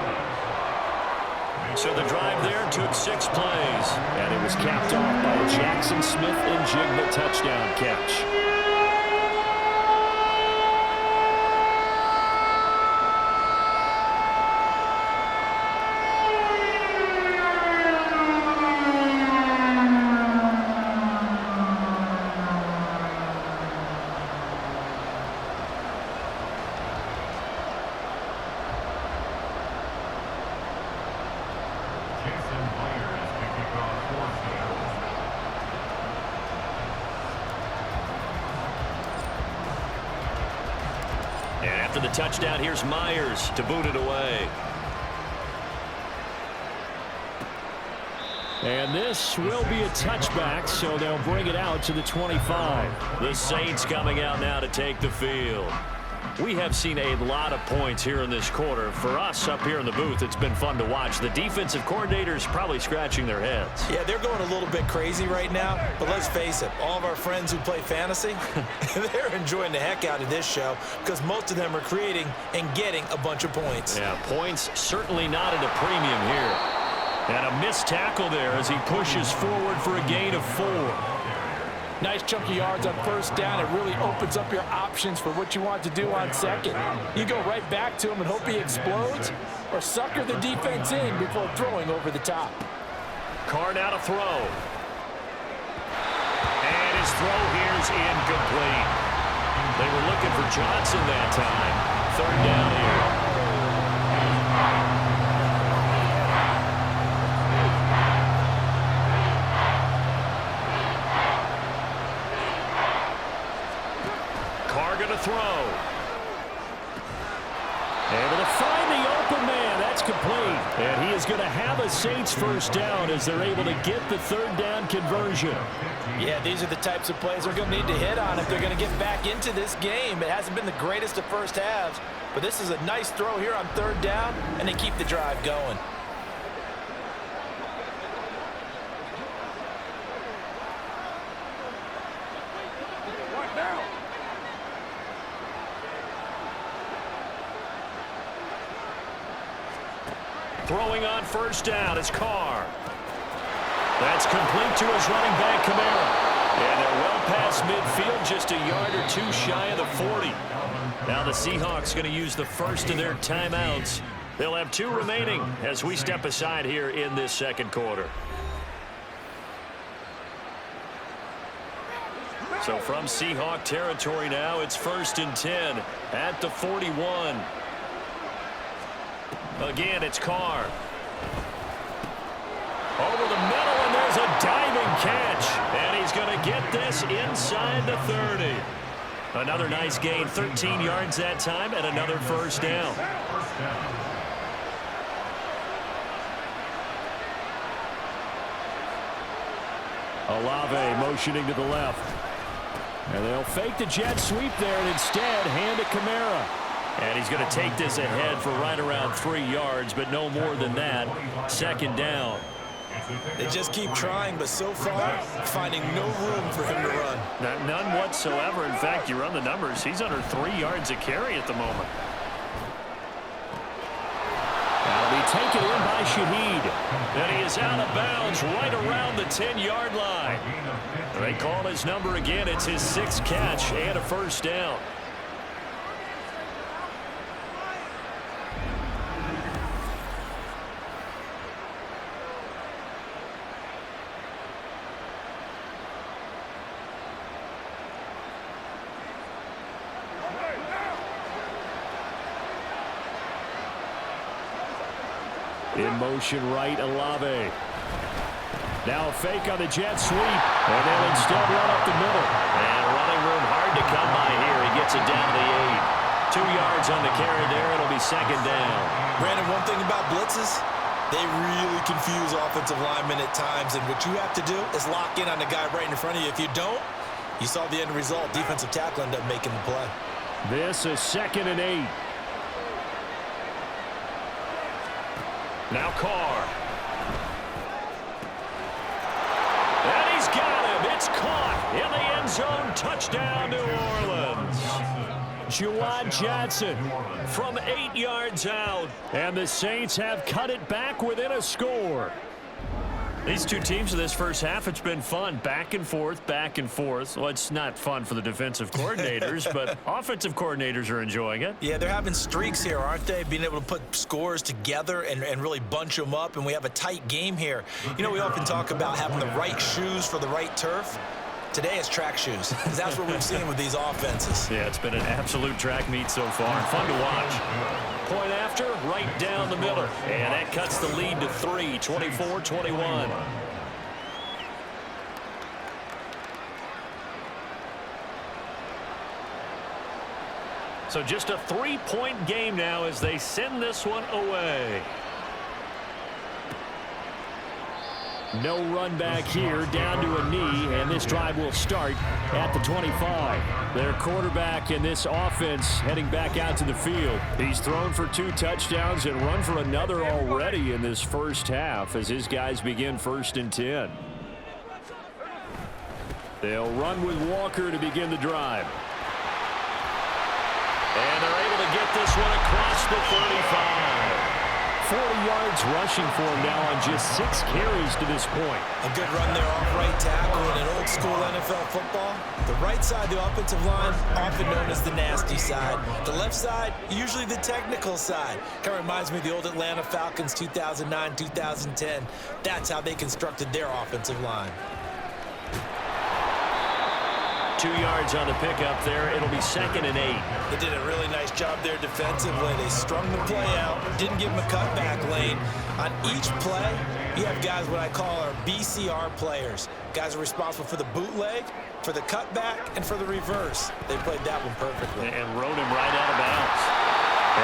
S2: So the drive there took 6 plays. And it was capped off by a Jackson Smith and Jigba touchdown catch. After the touchdown, here's Myers to boot it away. And this will be a touchback, so they'll bring it out to the 25. The Saints coming out now to take the field. We have seen a lot of points here in this quarter. For us up here in the booth, it's been fun to watch. The defensive coordinators probably scratching their heads.
S6: Yeah, they're going a little bit crazy right now, but let's face it, all of our friends who play fantasy, they're enjoying the heck out of this show because most of them are creating and getting a bunch of points.
S2: Yeah, points certainly not at a premium here. And a missed tackle there as he pushes forward for a gain of 4.
S3: Nice chunky yards on first down. It really opens up your options for what you want to do on second. You go right back to him and hope he explodes, or sucker the defense in before throwing over the top.
S2: Carr now to throw. And his throw here is incomplete. They were looking for Johnson that time. Third down here. Throw. Able to find the open man. That's complete. And he is going to have a Saints first down as they're able to get the third down conversion.
S3: Yeah, these are the types of plays they're going to need to hit on if they're going to get back into this game. It hasn't been the greatest of first halves, but this is a nice throw here on third down, and they keep the drive going.
S2: Throwing on first down is Carr. That's complete to his running back, Kamara. And they're well past midfield, just a yard or two shy of the 40. Now the Seahawks going to use the first of their timeouts. They'll have 2 remaining as we step aside here in this second quarter. So from Seahawk territory now, it's 1st and 10 at the 41. Again, it's Carr. Over the middle, and there's a diving catch. And he's going to get this inside the 30. Another nice gain, 13 yards that time, and another first down. Olave motioning to the left. And they'll fake the jet sweep there and instead hand it Kamara. And he's going to take this ahead for right around 3 yards, but no more than that. 2nd down.
S6: They just keep trying, but so far, finding no room for him to run.
S2: None whatsoever. In fact, you run the numbers. He's under 3 yards a carry at the moment. That'll be taken in by Shaheed. And he is out of bounds right around the 10-yard line. They call his number again. It's his 6th catch and a first down. In motion right, Olave. Now a fake on the jet sweep. And they'll instead run up the middle. And running room hard to come by here. He gets it down to the 8. 2 yards on the carry there. It'll be 2nd down.
S6: Brandon, one thing about blitzes, they really confuse offensive linemen at times. And what you have to do is lock in on the guy right in front of you. If you don't, you saw the end result. Defensive tackle ended up making the play.
S2: This is 2nd and 8. Now Carr. And he's got him. It's caught in the end zone. Touchdown, New Orleans. Juwan Johnson from 8 yards out. And the Saints have cut it back within a score. These two teams in this first half, it's been fun. Back and forth, back and forth. Well, it's not fun for the defensive coordinators, but offensive coordinators are enjoying it.
S6: Yeah, they're having streaks here, aren't they? Being able to put scores together and really bunch them up, and we have a tight game here. You know, we often talk about having the right shoes for the right turf. Today it's track shoes, because that's what we've seen with these offenses.
S2: Yeah, it's been an absolute track meet so far. Fun to watch. Point after, right down the middle. And that cuts the lead to 3, 24-21. So just a 3-point game now as they send this one away. No run back here, down to a knee, and this drive will start at the 25. Their quarterback in this offense heading back out to the field. He's thrown for 2 touchdowns and run for another already in this first half as his guys begin 1st and 10. They'll run with Walker to begin the drive. And they're able to get this one across the 35. 40 yards rushing for him now on just 6 carries to this point.
S6: A good run there off right tackle in an old-school NFL football. The right side, the offensive line, often known as the nasty side. The left side, usually the technical side. Kind of reminds me of the old Atlanta Falcons 2009, 2010. That's how they constructed their offensive line.
S2: 2 yards on the pickup there. It'll be 2nd and 8.
S6: They did a really nice job there defensively. They strung the play out, didn't give him a cutback lane. On each play, you have guys what I call our BCR players. Guys are responsible for the bootleg, for the cutback, and for the reverse. They played that one perfectly.
S2: And rode him right out of bounds.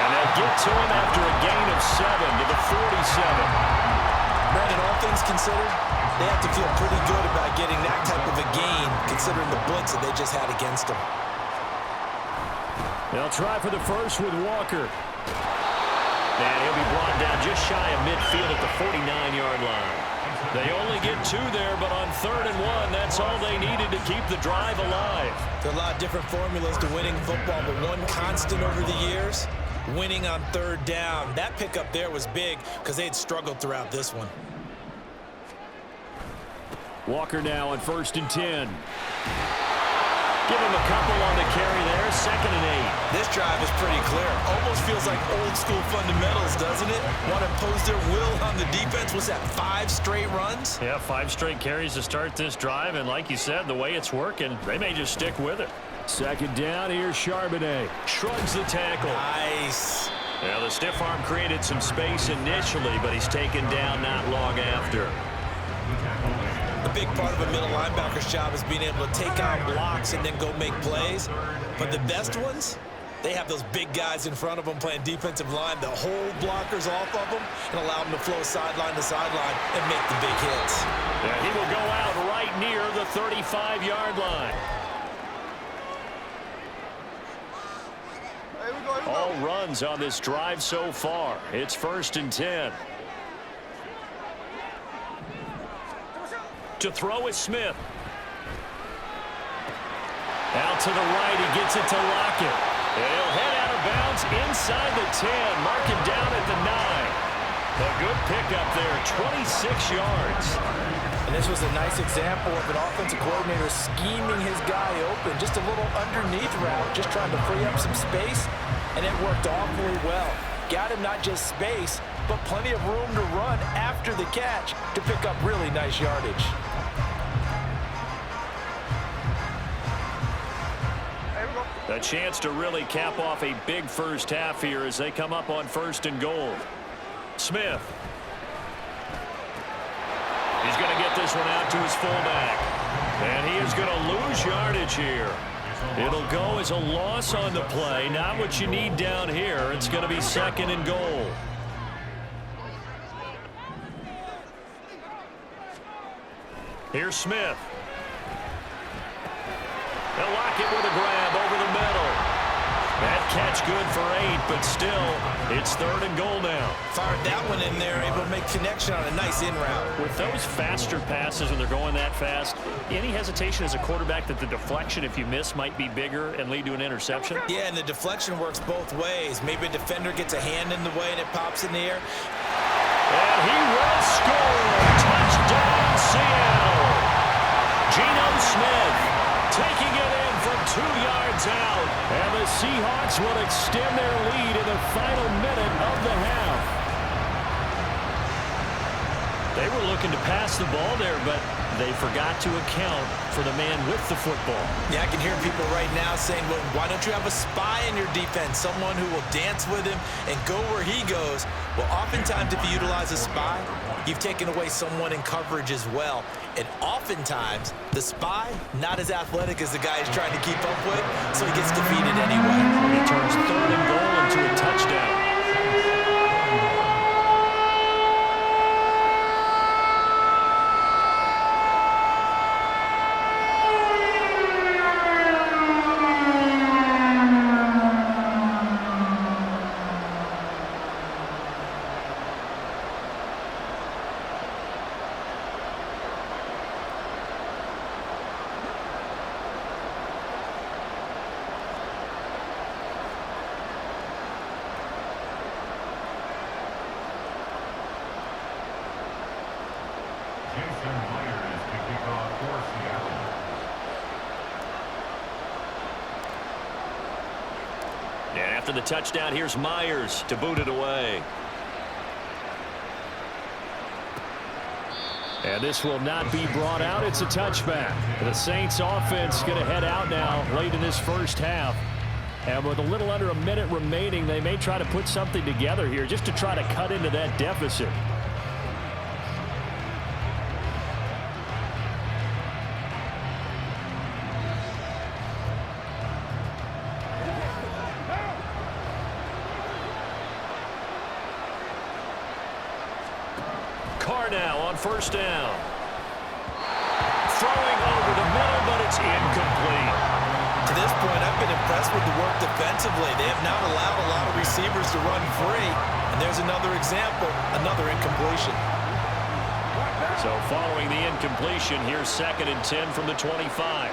S2: And they'll get to him after a gain of 7 to the 47.
S6: Brandon, all things considered, they have to feel pretty good about getting that type of a gain, considering the blitz that they just had against them.
S2: They'll try for the first with Walker. And he'll be brought down just shy of midfield at the 49-yard line. They only get 2 there, but on 3rd and 1, that's all they needed to keep the drive alive.
S6: There are a lot of different formulas to winning football, but one constant over the years, winning on 3rd down. That pickup there was big because they had struggled throughout this one.
S2: Walker now on 1st and 10. Give him a couple on the carry there, 2nd and 8.
S6: This drive is pretty clear. Almost feels like old school fundamentals, doesn't it? Want to impose their will on the defense. Was that 5 straight runs?
S2: Yeah, 5 straight carries to start this drive, and like you said, the way it's working, they may just stick with it. 2nd down, here's Charbonnet. Shrugs the tackle.
S6: Nice.
S2: Now, the stiff arm created some space initially, but he's taken down not long after.
S6: A big part of a middle linebacker's job is being able to take out blocks and then go make plays. But the best ones, they have those big guys in front of them playing defensive line that hold blockers off of them and allow them to flow sideline to sideline and make the big hits.
S2: Yeah, he will go out right near the 35-yard line. All runs on this drive so far. It's 1st and 10. To throw is Smith. Out to the right, he gets it to Lockett. And he'll head out of bounds inside the 10. Mark him down at the 9. A good pickup there, 26 yards.
S3: And this was a nice example of an offensive coordinator scheming his guy open. Just a little underneath route, just trying to free up some space, and it worked awfully well. Got him not just space, but plenty of room to run after the catch to pick up really nice yardage.
S2: A chance to really cap off a big first half here as they come up on 1st and goal. Smith. He's going to get this one out to his fullback. And he is going to lose yardage here. It'll go as a loss on the play. Not what you need down here. It's going to be 2nd and goal. Here's Smith. They'll lock it with a grab over the middle. That catch good for 8, but still, it's 3rd and goal now.
S6: Fired that one in there, able to make connection on a nice in route.
S2: With those faster passes when they're going that fast, any hesitation as a quarterback that the deflection, if you miss, might be bigger and lead to an interception?
S6: Yeah, and the deflection works both ways. Maybe a defender gets a hand in the way and it pops in the air.
S2: And he will score. Touchdown, Seattle. Geno Smith taking it in from 2 yards out. And the Seahawks will extend their lead in the final minute of the half. They were looking to pass the ball there, but they forgot to account for the man with the football.
S6: Yeah, I can hear people right now saying, well, why don't you have a spy in your defense, someone who will dance with him and go where he goes? Well, oftentimes if you utilize a spy, you've taken away someone in coverage as well. And oftentimes, the spy, not as athletic as the guy he's trying to keep up with, so he gets defeated anyway.
S2: He turns 3rd and goal into a touchdown. And after the touchdown, here's Myers to boot it away. And this will not be brought out. It's a touchback. The Saints offense going to head out now late in this first half. And with a little under a minute remaining, they may try to put something together here just to try to cut into that deficit. Carr now on 1st down. Throwing over the middle, but it's incomplete.
S6: To this point, I've been impressed with the work defensively. They have not allowed a lot of receivers to run free. And there's another example, another incompletion.
S2: So following the incompletion, here's 2nd and 10 from the 25.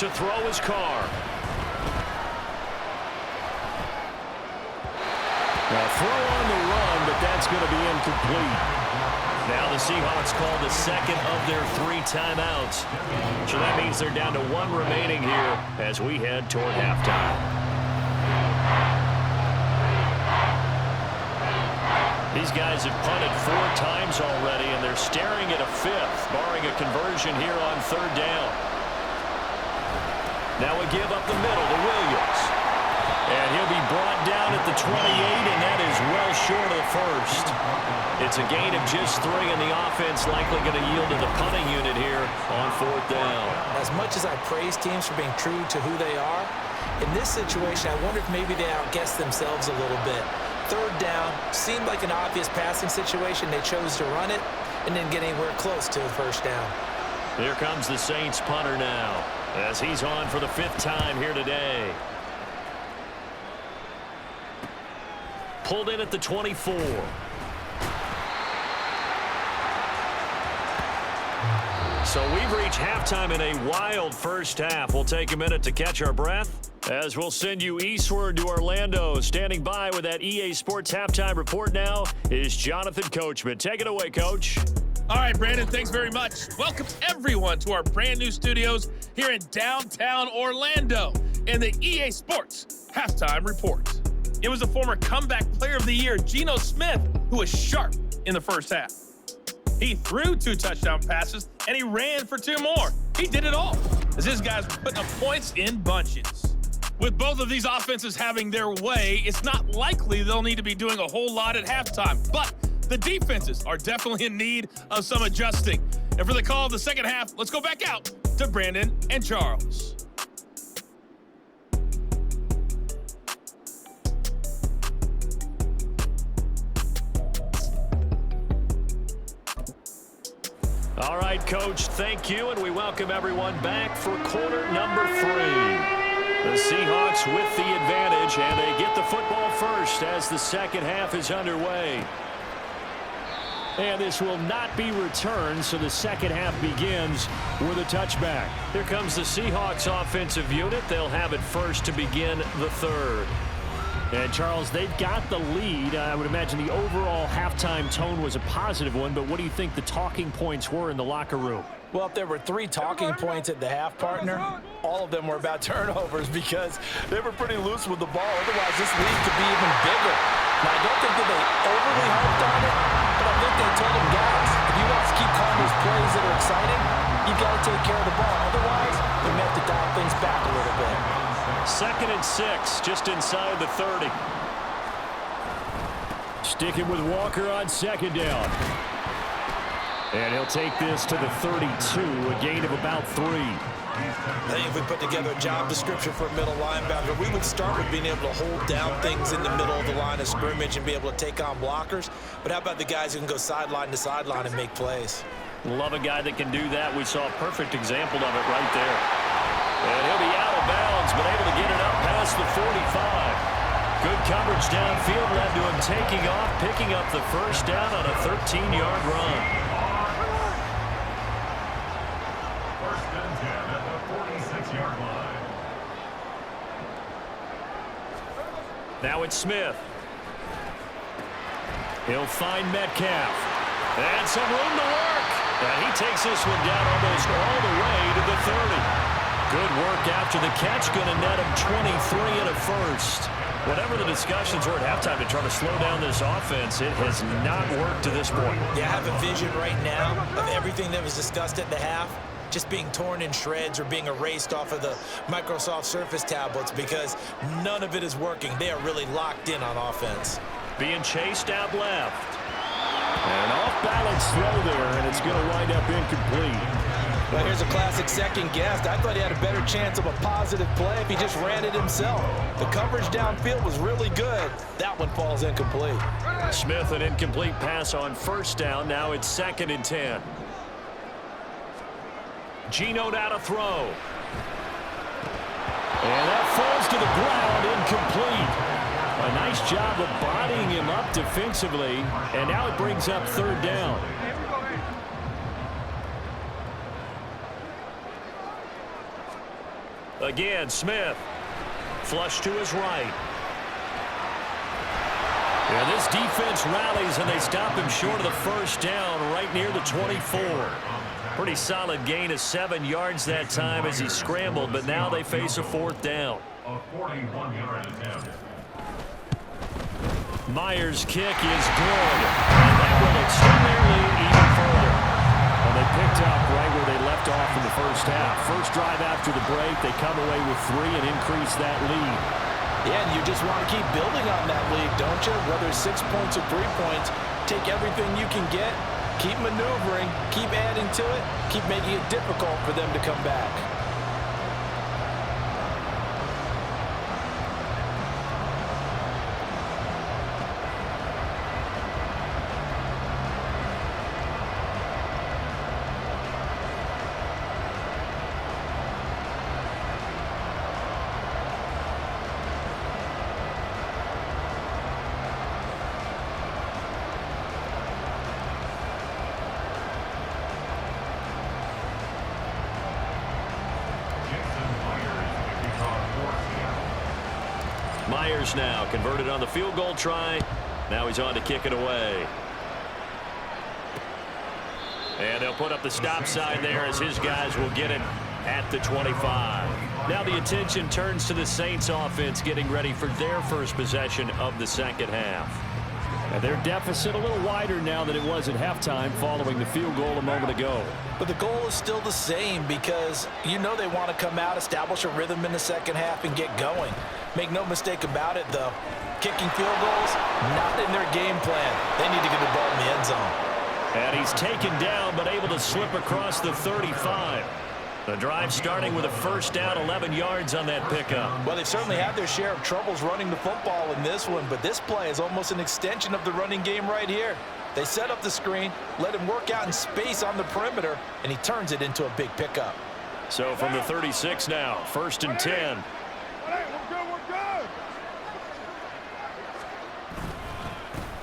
S2: To throw is Carr. Now throw on the run, but that's going to be incomplete. Now the Seahawks call the second of their 3 timeouts. So that means they're down to 1 remaining here as we head toward halftime. These guys have punted 4 times already, and they're staring at a 5th, barring a conversion here on 3rd down. Now a give up the middle to Williams. And he'll be brought down at the 28, and that is well short of the first. It's a gain of just 3, and the offense likely going to yield to the punting unit here on 4th down.
S6: As much as I praise teams for being true to who they are, in this situation, I wonder if maybe they outguessed themselves a little bit. 3rd down, seemed like an obvious passing situation. They chose to run it and didn't get anywhere close to the 1st down.
S2: Here comes the Saints punter now as he's on for the 5th time here today. Pulled in at the 24. So we've reached halftime in a wild first half. We'll take a minute to catch our breath as we'll send you eastward to Orlando. Standing by with that EA Sports halftime report now is Jonathan Coachman. Take it away, Coach.
S7: All right, Brandon, thanks very much. Welcome everyone to our brand new studios here in downtown Orlando in the EA Sports halftime report. It was the former comeback player of the year, Geno Smith, who was sharp in the first half. He threw 2 touchdown passes, and he ran for 2 more. He did it all, as his guys were putting up points in bunches. With both of these offenses having their way, it's not likely they'll need to be doing a whole lot at halftime. But the defenses are definitely in need of some adjusting. And for the call of the second half, let's go back out to Brandon and Charles.
S2: All right, Coach, thank you, and we welcome everyone back for quarter number 3. The Seahawks with the advantage, and they get the football first as the second half is underway. And this will not be returned, so the second half begins with a touchback. Here comes the Seahawks offensive unit. They'll have it first to begin the 3rd. And, Charles, they've got the lead. I would imagine the overall halftime tone was a positive one, but what do you think the talking points were in the locker room?
S3: Well, if there were 3 talking points at the half, partner, all of them were about turnovers because they were pretty loose with the ball. Otherwise, this lead could be even bigger. Now, I don't think that they overly harped on it, but I think they told them, guys, if you want to keep calling those plays that are exciting, you've got to take care of the ball. Otherwise, we may have to dial things back a little bit.
S2: 2nd and 6, just inside the 30. Sticking with Walker on 2nd down. And he'll take this to the 32, a gain of about 3.
S6: I think if we put together a job description for a middle linebacker, we would start with being able to hold down things in the middle of the line of scrimmage and be able to take on blockers. But how about the guys who can go sideline to sideline and make plays?
S2: Love a guy that can do that. We saw a perfect example of it right there. And he'll be out of bounds, but able to get it up past the 45. Good coverage downfield led to him taking off, picking up the first down on a 13-yard run.
S5: First and 10 at the 46-yard line.
S2: Now it's Smith. He'll find Metcalf. And some room to work. And he takes this one down almost all the way to the 30. Good work after the catch. Going to net him 23 and a first. Whatever the discussions were at halftime to try to slow down this offense, it has not worked to this point.
S6: Yeah, I have a vision right now of everything that was discussed at the half just being torn in shreds or being erased off of the Microsoft Surface tablets because none of it is working. They are really locked in on offense.
S2: Being chased out left. And off-balance throw there, and it's going to wind up incomplete.
S3: Well, here's a classic second guess. I thought he had a better chance of a positive play if he just ran it himself. The coverage downfield was really good. That one falls incomplete.
S2: Smith, an incomplete pass on first down. Now it's 2nd and 10. Geno now to throw. And that falls to the ground, incomplete. A nice job of bodying him up defensively, and now it brings up 3rd down. Again, Smith. Flush to his right. Yeah, this defense rallies, and they stop him short of the first down right near the 24. Pretty solid gain of 7 yards that time as he scrambled, but now they face a 4th down.
S5: A 41-yard attempt.
S2: Myers' kick is good, and that will extend their lead even further. Well, they picked up right where they left off in the first half. First drive after the break, they come away with 3 and increase that lead.
S3: Yeah, and you just want to keep building on that lead, don't you? Whether it's 6 points or 3 points, take everything you can get, keep maneuvering, keep adding to it, keep making it difficult for them to come back.
S2: Myers now converted on the field goal try. Now he's on to kick it away. And they'll put up the stop sign there as his guys will get it at the 25. Now the attention turns to the Saints offense getting ready for their first possession of the second half.
S3: And their deficit a little wider now than it was at halftime following the field goal a moment ago. But the goal is still the same because you know they want to come out, establish a rhythm in the second half, and get going. Make no mistake about it, though. Kicking field goals, not in their game plan. They need to get the ball in the end zone.
S2: And he's taken down but able to slip across the 35. The drive starting with a first down, 11 yards on that pickup.
S3: Well, they've certainly had their share of troubles running the football in this one, but this play is almost an extension of the running game right here. They set up the screen, let him work out in space on the perimeter, and he turns it into a big pickup.
S2: So from the 36 now, 1st and 10.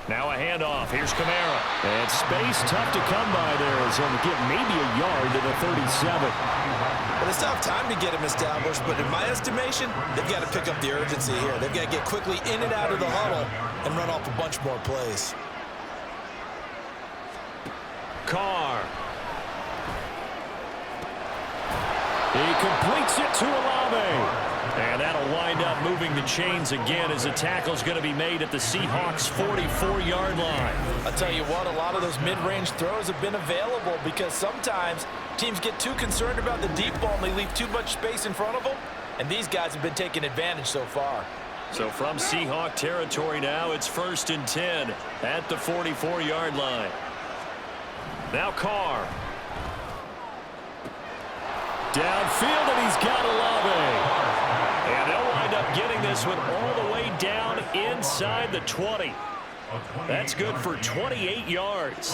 S2: Now a handoff. Here's Kamara.
S3: And space tough to come by there as he'll get maybe a yard to the 37.
S6: Well, it's tough time to get him established, but in my estimation, they've got to pick up the urgency here. They've got to get quickly in and out of the huddle and run off a bunch more plays.
S2: Carr.
S3: He completes it to Olave.
S2: And that'll wind up moving the chains again as the tackle's going to be made at the Seahawks' 44-yard line.
S3: I'll tell you what, a lot of those mid-range throws have been available because sometimes teams get too concerned about the deep ball and they leave too much space in front of them, and these guys have been taking advantage so far.
S2: So from Seahawk territory now, it's 1st and 10 at the 44-yard line. Now Carr.
S3: Downfield, and he's got Olave.
S2: And they'll wind up getting this one all the way down inside the 20. That's good for 28 yards.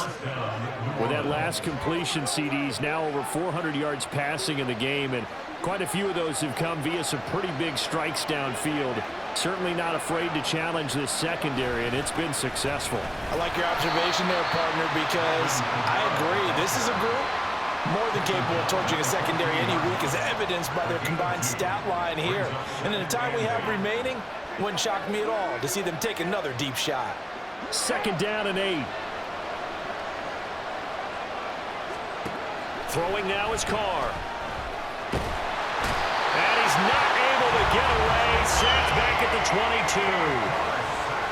S3: With that last completion, CD's now over 400 yards passing in the game, and quite a few of those have come via some pretty big strikes downfield. Certainly not afraid to challenge this secondary, and it's been successful.
S6: I like your observation there, partner, because I agree. This is a group more than capable of torching a secondary any week, as evidenced by their combined stat line here. And in the time we have remaining, wouldn't shock me at all to see them take another deep shot.
S3: 2nd down and 8.
S2: Throwing now is Carr. And he's not able to get away. Sacked back at the 22.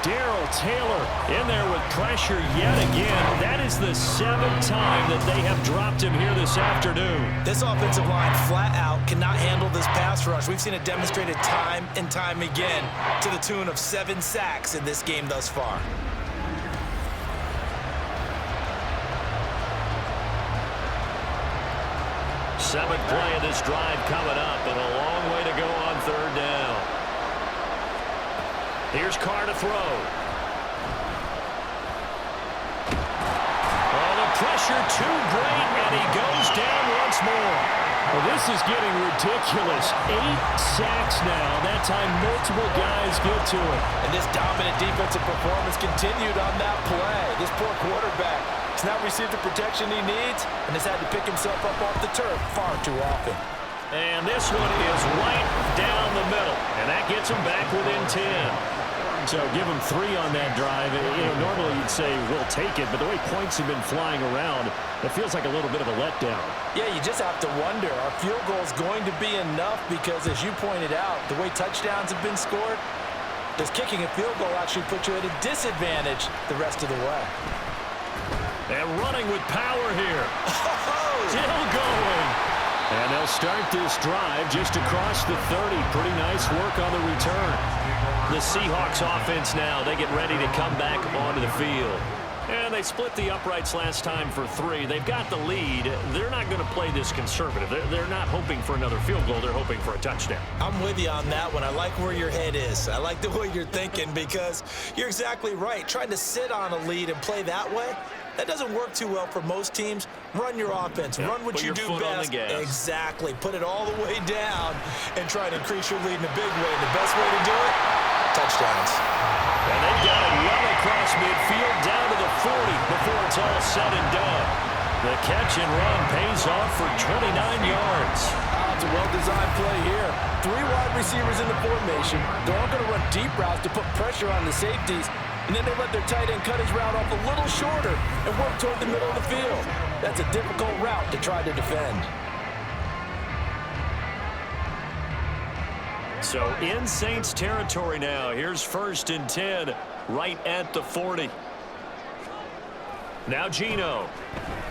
S3: Darrell Taylor
S2: in there with pressure yet again. That is the 7th time that they have dropped him here this afternoon.
S6: This offensive line flat out cannot handle this pass rush. We've seen it demonstrated time and time again to the tune of 7 sacks in this game thus far.
S2: Seventh play of this drive coming up, and a long way to go on 3rd down. Here's Carr to throw. Oh, the pressure too great, and he goes down once more.
S3: Well, this is getting ridiculous. 8 sacks now. That time multiple guys get to it.
S6: And this dominant defensive performance continued on that play. This poor quarterback has not received the protection he needs and has had to pick himself up off the turf far too often.
S2: And this one is right down the middle, and that gets him back within 10. So give them 3 on that drive. Normally you'd say we'll take it, but the way points have been flying around, it feels like a little bit of a letdown.
S3: Yeah, you just have to wonder, are field goals going to be enough? Because as you pointed out, the way touchdowns have been scored, does kicking a field goal actually put you at a disadvantage the rest of the way?
S2: And running with power here. Still going. And they'll start this drive just across the 30. Pretty nice work on the return. The Seahawks offense now, they get ready to come back onto the field. And they split the uprights last time for 3. They've got the lead. They're not going to play this conservative. They're not hoping for another field goal. They're hoping for a touchdown.
S6: I'm with you on that one. I like where your head is. I like the way you're thinking because you're exactly right. Trying to sit on a lead and play that way, that doesn't work too well for most teams. Run your offense. Run what you do best. Exactly. Put it all the way down and try to increase your lead in a big way. And the best way to do it, touchdowns.
S2: And they've got it well across midfield down to the 40 before it's all said and done. The catch and run pays off for 29 yards.
S3: It's a well-designed play here. 3 wide receivers in the formation. They're all going to run deep routes to put pressure on the safeties. And then they let their tight end cut his route off a little shorter and work toward the middle of the field. That's a difficult route to try to defend.
S2: So in Saints territory now. Here's 1st and 10 right at the 40. Now Geno.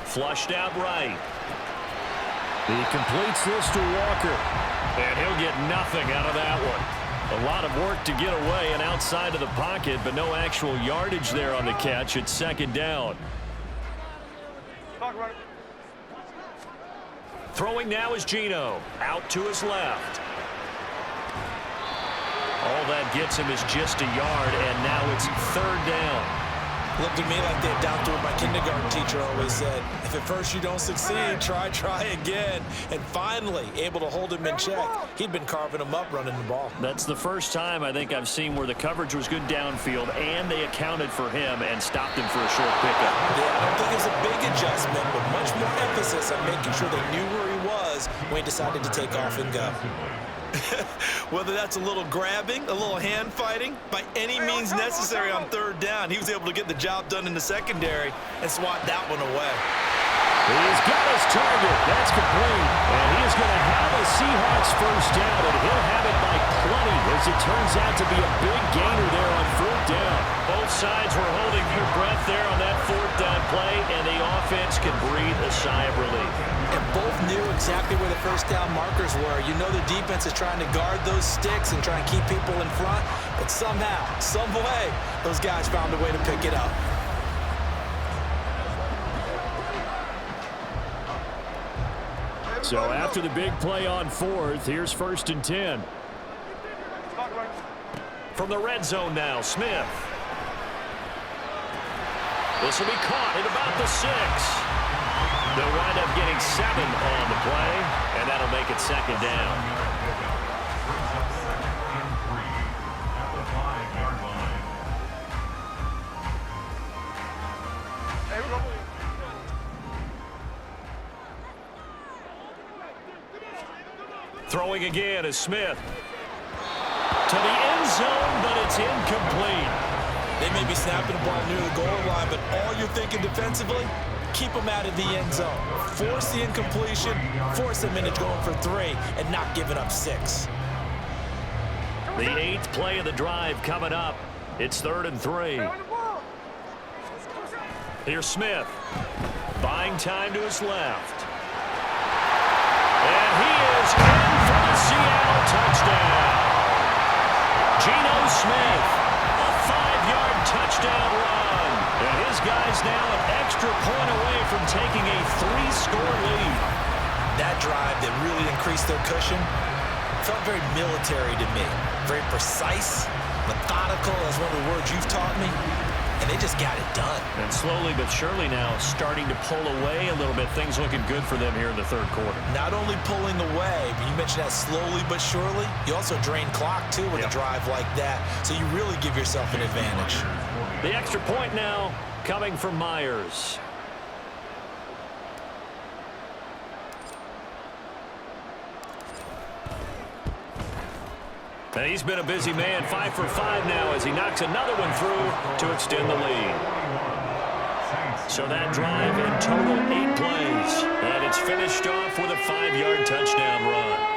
S2: Flushed out right. He completes this to Walker. And he'll get nothing out of that one. A lot of work to get away and outside of the pocket, but no actual yardage there on the catch. It's 2nd down. Throwing now is Geno. Out to his left. All that gets him is just a yard, and now it's 3rd down.
S6: Looked to me like that down to what my kindergarten teacher always said. If at first you don't succeed, try again. And finally, able to hold him in check. He'd been carving him up running the ball.
S2: That's the first time I think I've seen where the coverage was good downfield, and they accounted for him and stopped him for a short pickup.
S6: Yeah, I don't think it was a big adjustment, but much more emphasis on making sure they knew where he was when he decided to take off and go. Whether that's a little grabbing, a little hand fighting, by any means necessary on 3rd down, he was able to get the job done in the secondary and swat that one away.
S2: He's got his target. That's complete. And he is going to have a Seahawks 1st down, and he'll have it by plenty as it turns out to be a big gainer there on 4th down. Both sides were holding their breath there on that 4th down play, and the offense can breathe a sigh of relief.
S6: And both knew exactly where the 1st down markers were. You know the defense is trying to guard those sticks and try and keep people in front, but somehow, some way, those guys found a way to pick it up.
S2: So after the big play on 4th, here's 1st and 10. From the red zone now, Smith. This will be caught at about the 6. They'll wind up getting 7 on the play, and that'll make it 2nd down. Throwing again is Smith. To the end zone, but it's incomplete.
S6: They may be snapping the ball near the goal line, but all you're thinking defensively, keep them out of the end zone. Force the incompletion, force them into going for 3, and not giving up 6.
S2: The 8th play of the drive coming up. It's 3rd and 3. Here's Smith. Buying time to his left. And he is in for the Seattle touchdown. Geno Smith, a 5-yard touchdown run. And his guy's now an extra point away from taking a 3-score lead.
S6: That drive that really increased their cushion felt very military to me. Very precise, methodical, as one of the words you've taught me. And they just got it done.
S2: And slowly but surely now starting to pull away a little bit. Things looking good for them here in the 3rd quarter.
S6: Not only pulling away, but you mentioned that slowly but surely. You also drain clock, too, with a drive like that. So you really give yourself an advantage.
S2: The extra point now coming from Myers. And he's been a busy man, 5 for 5 now as he knocks another one through to extend the lead. So that drive in total 8 plays. And it's finished off with a 5-yard touchdown run.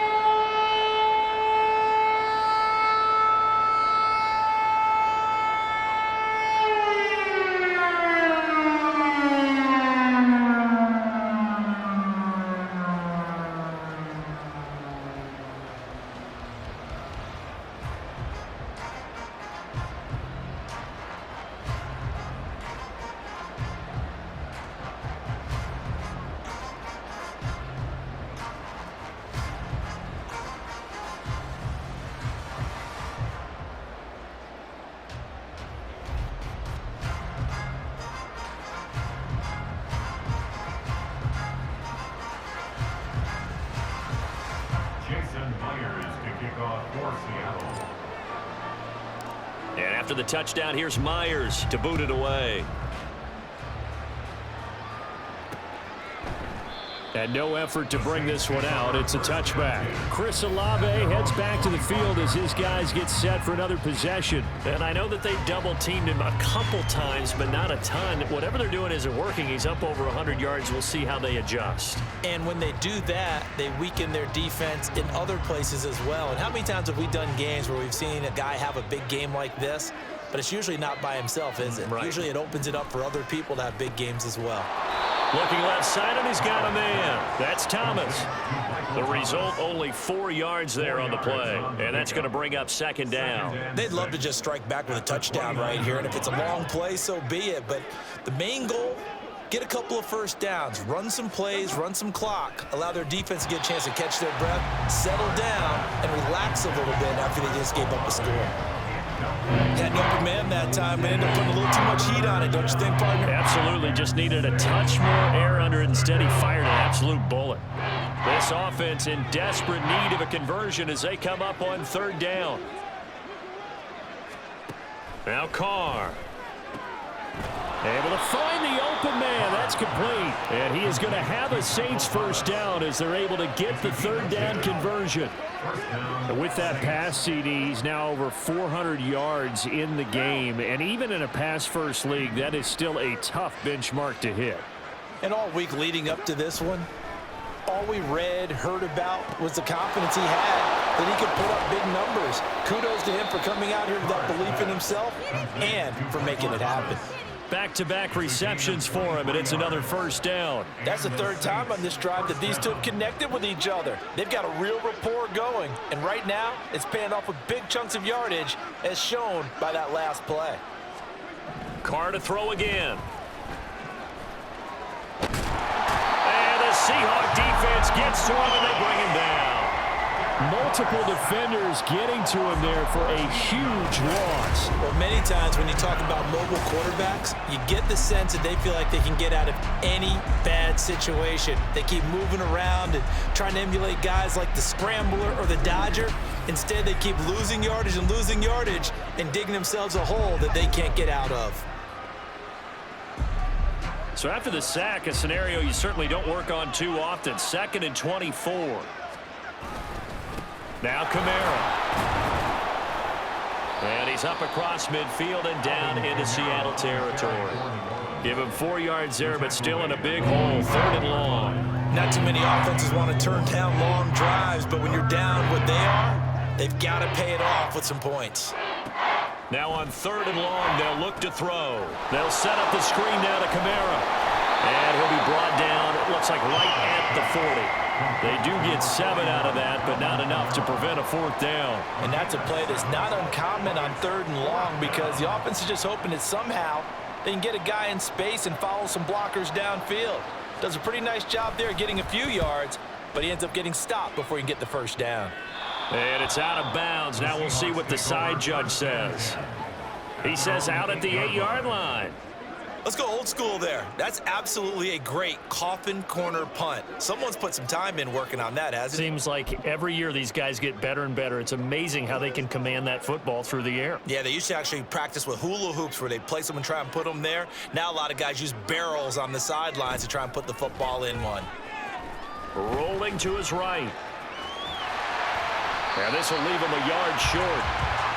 S2: And after the touchdown, here's Myers to boot it away. And no effort to bring this one out. It's a touchback. Chris Olave heads back to the field as his guys get set for another possession. And I know that they double-teamed him a couple times, but not a ton. Whatever they're doing isn't working. He's up over 100 yards. We'll see how they adjust.
S6: And when they do that, they weaken their defense in other places as well. And how many times have we done games where we've seen a guy have a big game like this, but it's usually not by himself, is it?
S2: Right.
S6: Usually it opens it up for other people to have big games as well.
S2: Looking left side, and he's got a man. That's Thomas. The result, only 4 yards there on the play. And that's going to bring up second down.
S6: They'd love to just strike back with a touchdown right here. And if it's a long play, so be it. But the main goal, get a couple of first downs, run some plays, run some clock, allow their defense to get a chance to catch their breath, settle down, and relax a little bit after they just gave up a score. Had an open man that time and ended up putting a little too much heat on it, don't you think, partner?
S2: Absolutely. Just needed a touch more air under it. Instead, he fired an absolute bullet. This offense in desperate need of a conversion as they come up on third down. Now Carr. Able to find the open man. That's complete. And he is going to have a Saints first down as they're able to get the third down conversion. And with that pass, CD, he's now over 400 yards in the game. And even in a pass-first league, that is still a tough benchmark to hit.
S3: And all week leading up to this one, all we read, heard about was the confidence he had that he could put up big numbers. Kudos to him for coming out here with that belief in himself and for making it happen.
S2: Back-to-back receptions for him, and it's another first down.
S3: That's the third time on this drive that these two have connected with each other. They've got a real rapport going, and right now it's paying off with big chunks of yardage as shown by that last play.
S2: Carr to throw again. And the Seahawks defense gets to him, and they bring him down. Multiple defenders getting to him there for a huge loss.
S6: Well, many times when you talk about mobile quarterbacks, you get the sense that they feel like they can get out of any bad situation. They keep moving around and trying to emulate guys like the Scrambler or the Dodger. Instead, they keep losing yardage and digging themselves a hole that they can't get out of.
S2: So after the sack, a scenario you certainly don't work on too often. 2nd and 24. Now Kamara. And he's up across midfield and down into Seattle territory. Give him 4 yards there, but still in a big hole. 3rd and long.
S6: Not too many offenses want to turn down long drives, but when you're down what they are, they've got to pay it off with some points.
S2: Now on 3rd and long, they'll look to throw. They'll set up the screen now to Kamara. And he'll be brought down, it looks like right at the 40. They do get 7 out of that, but not enough to prevent a 4th down.
S3: And that's a play that's not uncommon on 3rd and long because the offense is just hoping that somehow they can get a guy in space and follow some blockers downfield. Does a pretty nice job there getting a few yards, but he ends up getting stopped before he can get the first down.
S2: And it's out of bounds. Now we'll see what the side judge says. He says out at the 8-yard line.
S6: Let's go old school there. That's absolutely a great coffin corner punt. Someone's put some time in working on that, hasn't it?
S2: Seems like every year these guys get better and better. It's amazing how they can command that football through the air.
S6: Yeah, they used to actually practice with hula hoops where they place them and try and put them there. Now a lot of guys use barrels on the sidelines to try and put the football in one.
S2: Rolling to his right. And this will leave him a yard short.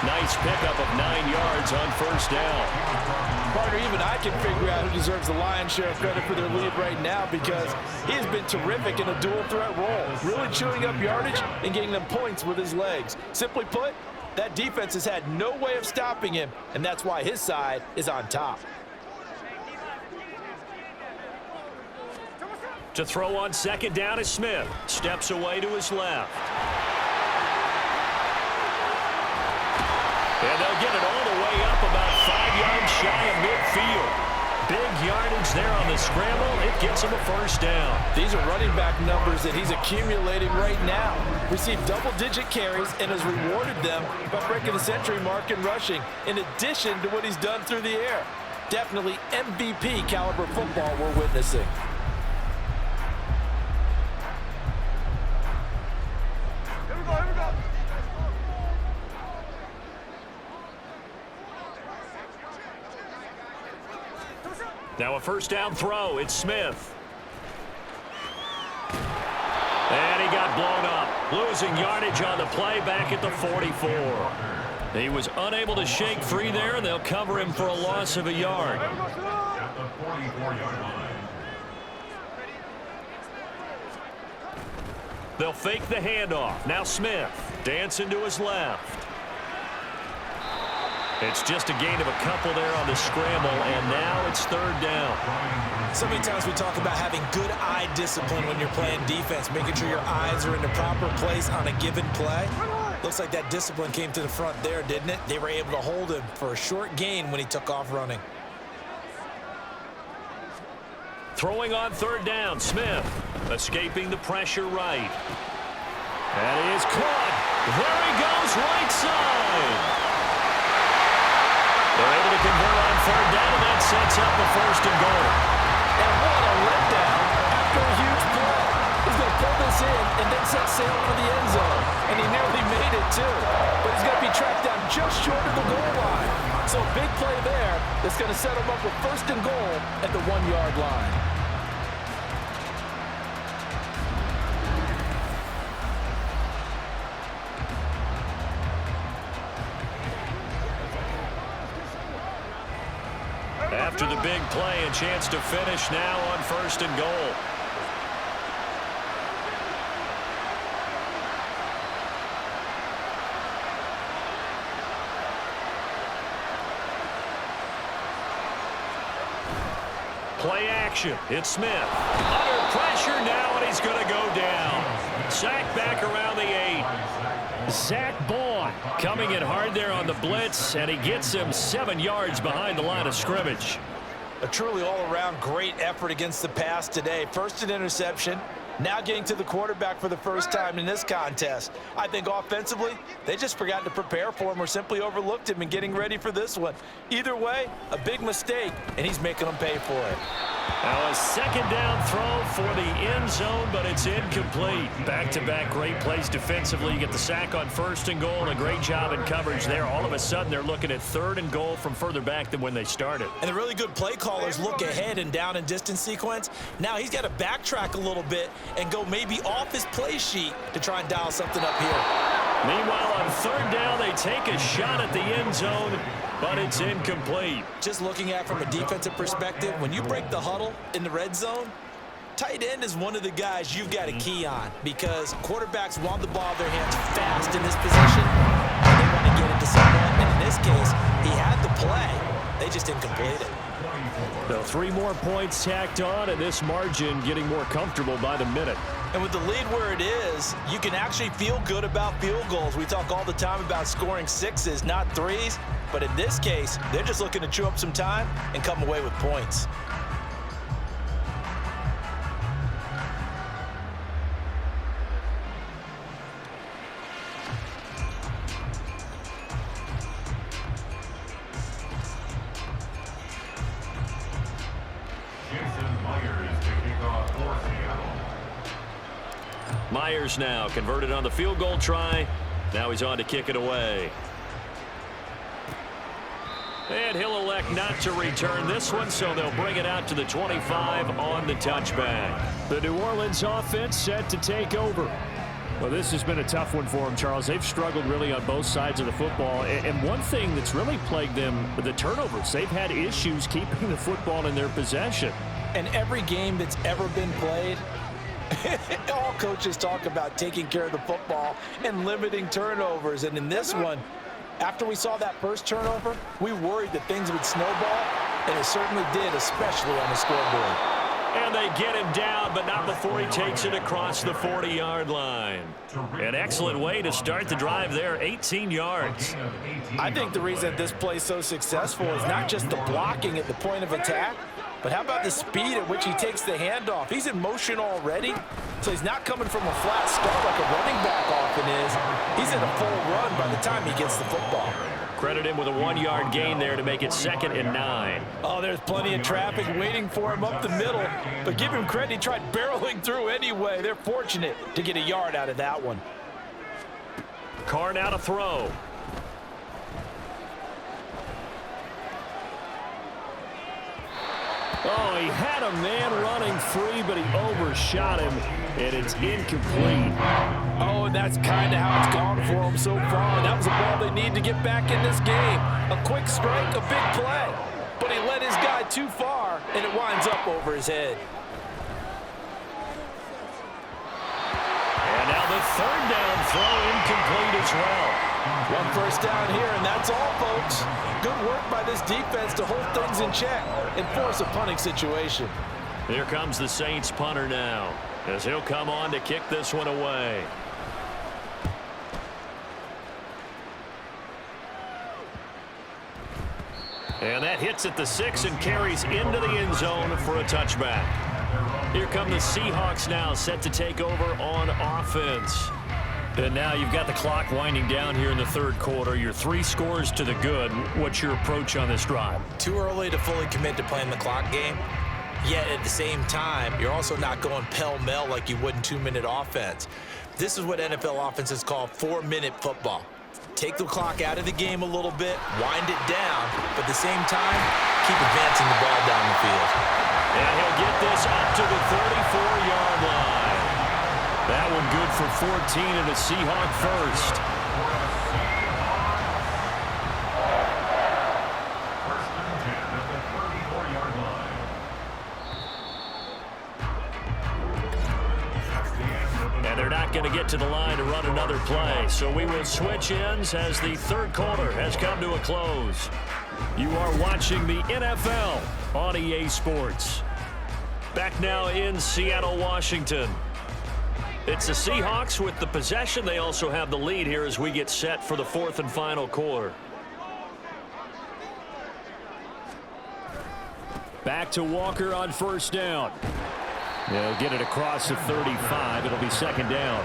S2: Nice pickup of 9 yards on first down.
S3: Partner, even I can figure out who deserves the lion's share of credit for their lead right now because he has been terrific in a dual threat role, really chewing up yardage and getting them points with his legs. Simply put, that defense has had no way of stopping him, and that's why his side is on top.
S2: To throw on second down is Smith. Steps away to his left. And they'll get it all the way up about 5 yards shy of midfield. Big yardage there on the scramble. It gets him a first down.
S3: These are running back numbers that he's accumulating right now. Received double-digit carries and has rewarded them by breaking the century mark in rushing, in addition to what he's done through the air. Definitely MVP caliber football we're witnessing.
S2: Now a first down throw. It's Smith. And he got blown up. Losing yardage on the play back at the 44. He was unable to shake free there, and they'll cover him for a loss of a yard.
S5: At the 44-yard line.
S2: They'll fake the handoff. Now Smith dancing to his left. It's just a gain of a couple there on the scramble, and now it's third down.
S6: So many times we talk about having good eye discipline when you're playing defense, making sure your eyes are in the proper place on a given play. Looks like that discipline came to the front there, didn't it? They were able to hold him for a short gain when he took off running.
S2: Throwing on third down, Smith escaping the pressure right. And he is caught. There he goes, right side. They're able to convert on third down, and that sets up the first and goal.
S3: And what a letdown after a huge play. He's going to pull this in and then set sail for the end zone. And he nearly made it, too. But he's going to be tracked down just short of the goal line. So a big play there that's going to set him up with first and goal at the 1-yard line.
S2: After the big play, a chance to finish now on first and goal. Play action. It's Smith. Under pressure now, and he's going to go down. Sack back around the 8. Zach Bourne coming in hard there on the blitz, and he gets him 7 yards behind the line of scrimmage.
S6: A truly all-around great effort against the pass today. First an interception, now getting to the quarterback for the first time in this contest. I think offensively, they just forgot to prepare for him or simply overlooked him in getting ready for this one. Either way, a big mistake, and he's making them pay for it.
S2: Now a second down throw for the end zone, but it's incomplete. Back-to-back great plays defensively. You get the sack on first and goal, and a great job in coverage there. All of a sudden, they're looking at third and goal from further back than when they started.
S6: And the really good play callers look ahead and down and distance sequence. Now he's got to backtrack a little bit and go maybe off his play sheet to try and dial something up here.
S2: Meanwhile, on third down, they take a shot at the end zone, but it's incomplete.
S6: Just looking at it from a defensive perspective, when you break the huddle in the red zone, tight end is one of the guys you've got to key on because quarterbacks want the ball in their hands fast in this position. They want to get it to someone, and in this case, he had the play. They just didn't complete it.
S2: So 3 more points tacked on, and this margin getting more comfortable by the minute.
S6: And with the lead where it is, you can actually feel good about field goals. We talk all the time about scoring 6s, not 3s. But in this case, they're just looking to chew up some time and come away with points.
S2: Myers now converted on the field goal try. Now he's on to kick it away. And he'll elect not to return this one, so they'll bring it out to the 25 on the touchback. The New Orleans offense set to take over. Well, this has been a tough one for them, Charles. They've struggled really on both sides of the football. And one thing that's really plagued them, the turnovers. They've had issues keeping the football in their possession.
S3: And every game that's ever been played, all coaches talk about taking care of the football and limiting turnovers. And in this one, after we saw that first turnover, we worried that things would snowball, and it certainly did, especially on the scoreboard.
S2: And they get him down, but not before he takes it across the 40-yard line. An excellent way to start the drive there, 18 yards.
S3: I think the reason this play is so successful is not just the blocking at the point of attack, but how about the speed at which he takes the handoff? He's in motion already, so he's not coming from a flat start like a running back often is. He's in a full run by the time he gets the football.
S2: Credit him with a 1-yard gain there to make it 2nd and 9.
S3: Oh, there's plenty of traffic waiting for him up the middle, but give him credit, he tried barreling through anyway. They're fortunate to get a yard out of that one.
S2: Carr now to throw. Oh, he had a man running free, but he overshot him, and it's incomplete.
S3: Oh, and that's kind of how it's gone for him so far. That was a ball they need to get back in this game. A quick strike, a big play. But he led his guy too far, and it winds up over his head.
S2: And now the 3rd down throw incomplete as well.
S3: One first down here, and that's all, folks. Good work by this defense to hold things in check and force a punting situation.
S2: Here comes the Saints punter now, as he'll come on to kick this one away. And that hits at the 6 and carries into the end zone for a touchback. Here come the Seahawks now, set to take over on offense. And now you've got the clock winding down here in the 3rd quarter. You're 3 scores to the good. What's your approach on this drive?
S6: Too early to fully commit to playing the clock game. Yet at the same time, you're also not going pell-mell like you would in 2-minute offense. This is what NFL offenses call 4-minute football. Take the clock out of the game a little bit, wind it down, but at the same time, keep advancing the ball down the field.
S2: And he'll get this up to the 34-yard line. That one good for 14 and a Seahawk first.
S5: First and 10 at the 34-yard line.
S2: And they're not going to get to the line to run another play. So we will switch ends as the 3rd quarter has come to a close. You are watching the NFL on EA Sports. Back now in Seattle, Washington. It's the Seahawks with the possession. They also have the lead here as we get set for the 4th and final quarter. Back to Walker on 1st down. They'll get it across the 35. It'll be 2nd down.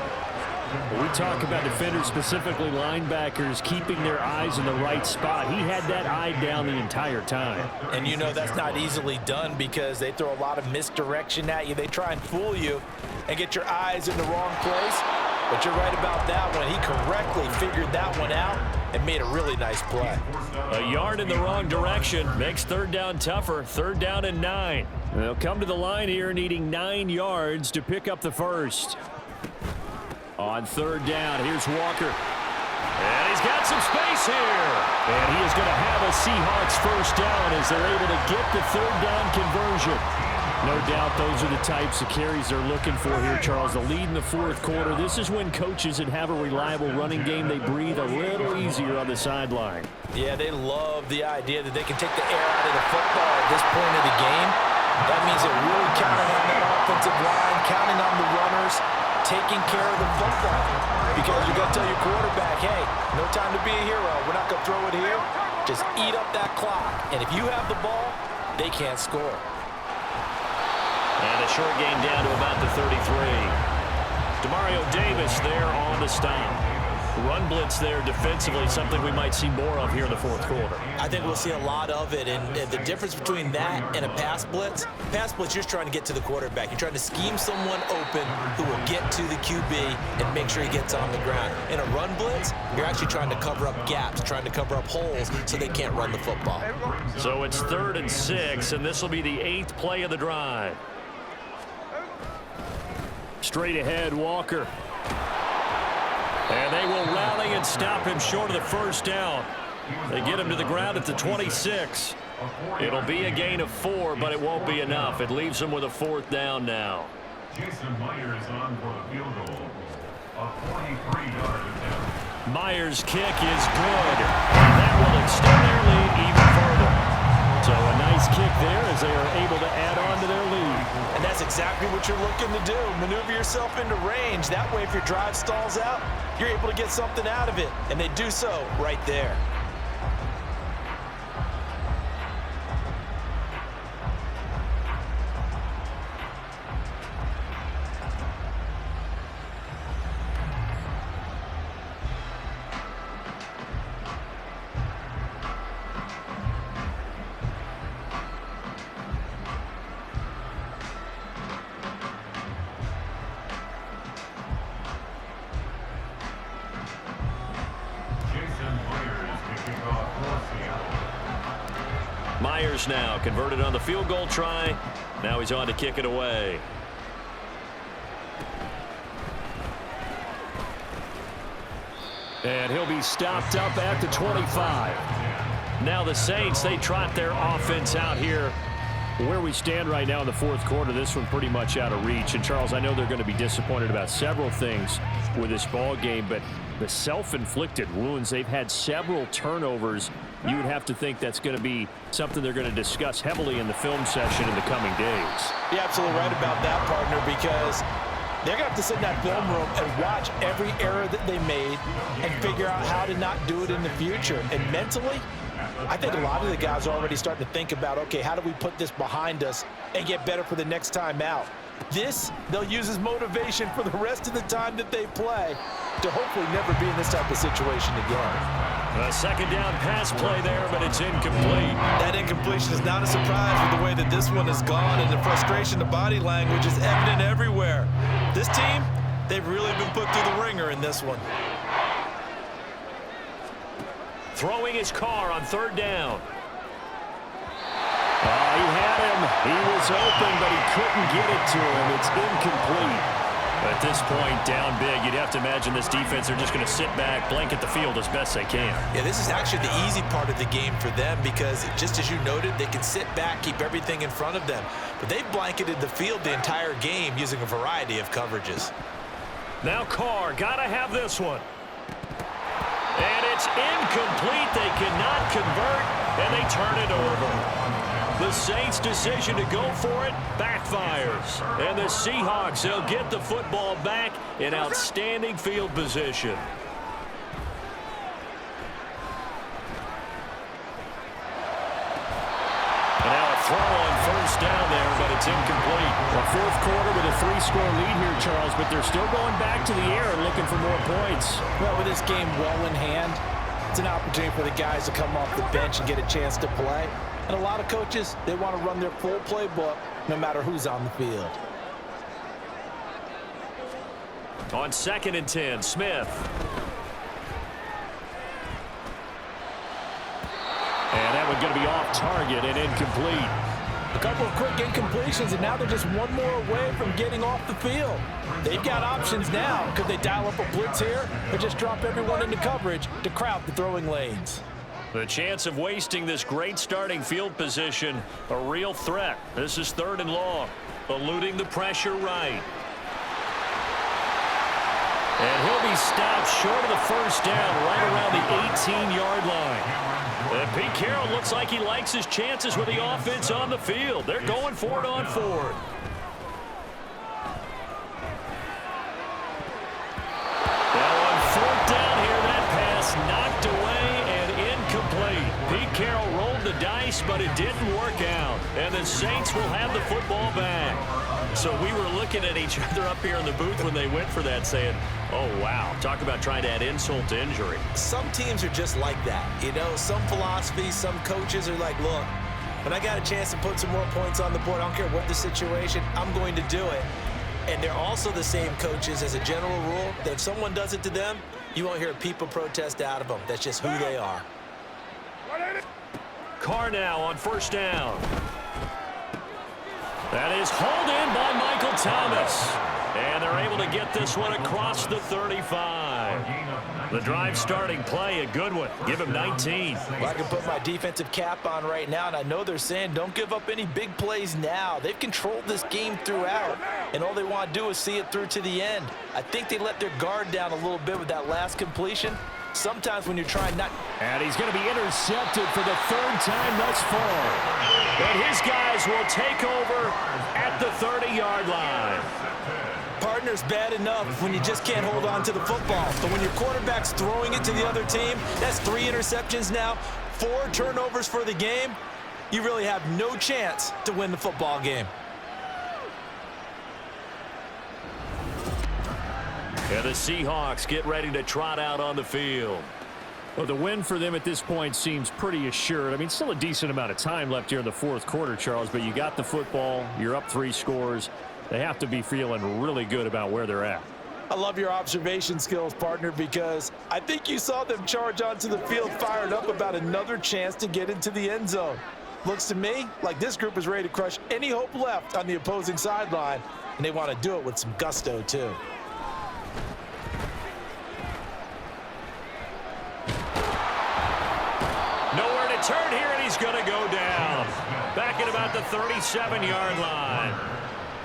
S2: We talk about defenders, specifically linebackers, keeping their eyes in the right spot. He had that eye down the entire time.
S3: And you know that's not easily done because they throw a lot of misdirection at you. They try and fool you and get your eyes in the wrong place. But you're right about that one. He correctly figured that one out and made a really nice play.
S2: A yard in the wrong direction makes 3rd down tougher. 3rd down and 9. They'll come to the line here needing 9 yards to pick up the first. On 3rd down, here's Walker. And he's got some space here. And he is going to have a Seahawks first down as they're able to get the 3rd down conversion. No doubt those are the types of carries they're looking for here, Charles. The lead in the 4th quarter. This is when coaches that have a reliable running game, they breathe a little easier on the sideline.
S3: Yeah, they love the idea that they can take the air out of the football at this point of the game. That means they're really counting on that offensive line, counting on the runners, taking care of the football. Because you're going to tell your quarterback, hey, no time to be a hero. We're not going to throw it here. Just eat up that clock. And if you have the ball, they can't score.
S2: And a short gain down to about the 33. Demario Davis there on the stop. Run blitz there defensively, something we might see more of here in the 4th quarter.
S6: I think we'll see a lot of it, and the difference between that and a pass blitz, you're just trying to get to the quarterback. You're trying to scheme someone open who will get to the QB and make sure he gets on the ground. In a run blitz, you're actually trying to cover up gaps, trying to cover up holes so they can't run the football.
S2: So it's 3rd and 6, and this will be the 8th play of the drive. Straight ahead, Walker. And they will rally and stop him short of the first down. They get him to the ground at the 26. It'll be a gain of 4, but it won't be enough. It leaves them with a 4th down now.
S5: Jason Myers on for the field goal. A 43-yard attempt.
S2: Myers' kick is good. And that will extend their lead even further. So a nice kick there as they are able to add on to their lead.
S6: And that's exactly what you're looking to do. Maneuver yourself into range. That way, if your drive stalls out, you're able to get something out of it. And they do so right there.
S2: Myers now converted on the field goal try. Now he's on to kick it away. And he'll be stopped up at the 25. Now the Saints, they trot their offense out here. Where we stand right now in the fourth quarter, this one pretty much out of reach. And, Charles, I know they're going to be disappointed about several things with this ball game, but the self-inflicted wounds, they've had several turnovers. You would have to think that's going to be something they're going to discuss heavily in the film session in the coming days.
S6: You're absolutely right about that, partner, because they're going to have to sit in that film room and watch every error that they made and figure out how to not do it in the future. And mentally, I think a lot of the guys are already starting to think about, okay, how do we put this behind us and get better for the next time out? This, they'll use as motivation for the rest of the time that they play to hopefully never be in this type of situation again.
S2: A second down pass play there, but it's incomplete.
S6: That incompletion is not a surprise with the way that this one has gone, and the frustration, the body language is evident everywhere. This team, they've really been put through the ringer in this one.
S2: Throwing his Carr on third down. He had him. He was open, but he couldn't get it to him. It's incomplete. At this point, down big, you'd have to imagine this defense, they're just going to sit back, blanket the field as best they can.
S6: Yeah, this is actually the easy part of the game for them because, just as you noted, they can sit back, keep everything in front of them. But they've blanketed the field the entire game using a variety of coverages.
S2: Now Carr, got to have this one. And it's incomplete. They cannot convert, and they turn it over. The Saints' decision to go for it backfires. And the Seahawks, they'll get the football back in outstanding field position. And now a throw on first down there, but it's incomplete. A fourth quarter with a 3-score lead here, Charles, but they're still going back to the air and looking for more points.
S3: Well, with this game well in hand, it's an opportunity for the guys to come off the bench and get a chance to play. And a lot of coaches, they want to run their full playbook no matter who's on the field.
S2: On 2nd and 10, Smith. And that one's going to be off target and incomplete.
S3: A couple of quick incompletions, and now they're just one more away from getting off the field. They've got options now. Could they dial up a blitz here or just drop everyone into coverage to crowd the throwing lanes?
S2: The chance of wasting this great starting field position, a real threat. This is 3rd and long. Eluding the pressure right. And he'll be stopped short of the first down right around the 18-yard line. And Pete Carroll looks like he likes his chances with the offense on the field. They're going for it on 4th. Now on 4th down here, that pass knocked away and incomplete. Pete Carroll rolled the dice, but it didn't work out. And the Saints will have the football back. So we were looking at each other up here in the booth when they went for that saying, oh, wow, talk about trying to add insult to injury.
S6: Some teams are just like that. You know, some philosophies, some coaches are like, look, when I got a chance to put some more points on the board, I don't care what the situation, I'm going to do it. And they're also the same coaches as a general rule that if someone does it to them, you won't hear people protest out of them. That's just who they are.
S2: Carr now on first down. That is hauled in by Michael Thomas. And they're able to get this one across the 35. drive. The drive starting play, a good one. Give him 19.
S6: Well, I can put my defensive cap on right now, and I know they're saying don't give up any big plays now. They've controlled this game throughout, and all they want to do is see it through to the end. I think they let their guard down a little bit with that last completion. Sometimes when you're trying not...
S2: And he's going to be intercepted for the third time thus far. But his guys will take over at the 30-yard line.
S6: Partner's bad enough when you just can't hold on to the football. But when your quarterback's throwing it to the other team, that's 3 interceptions now, 4 turnovers for the game. You really have no chance to win the football game.
S2: And the Seahawks get ready to trot out on the field. Well, the win for them at this point seems pretty assured. I mean, still a decent amount of time left here in the fourth quarter, Charles, but you got the football. You're up 3 scores. They have to be feeling really good about where they're at.
S3: I love your observation skills, partner, because I think you saw them charge onto the field fired up about another chance to get into the end zone. Looks to me like this group is ready to crush any hope left on the opposing sideline, and they want to do it with some gusto, too.
S2: Nowhere to turn here, and he's going to go down. Back at about the 37-yard line.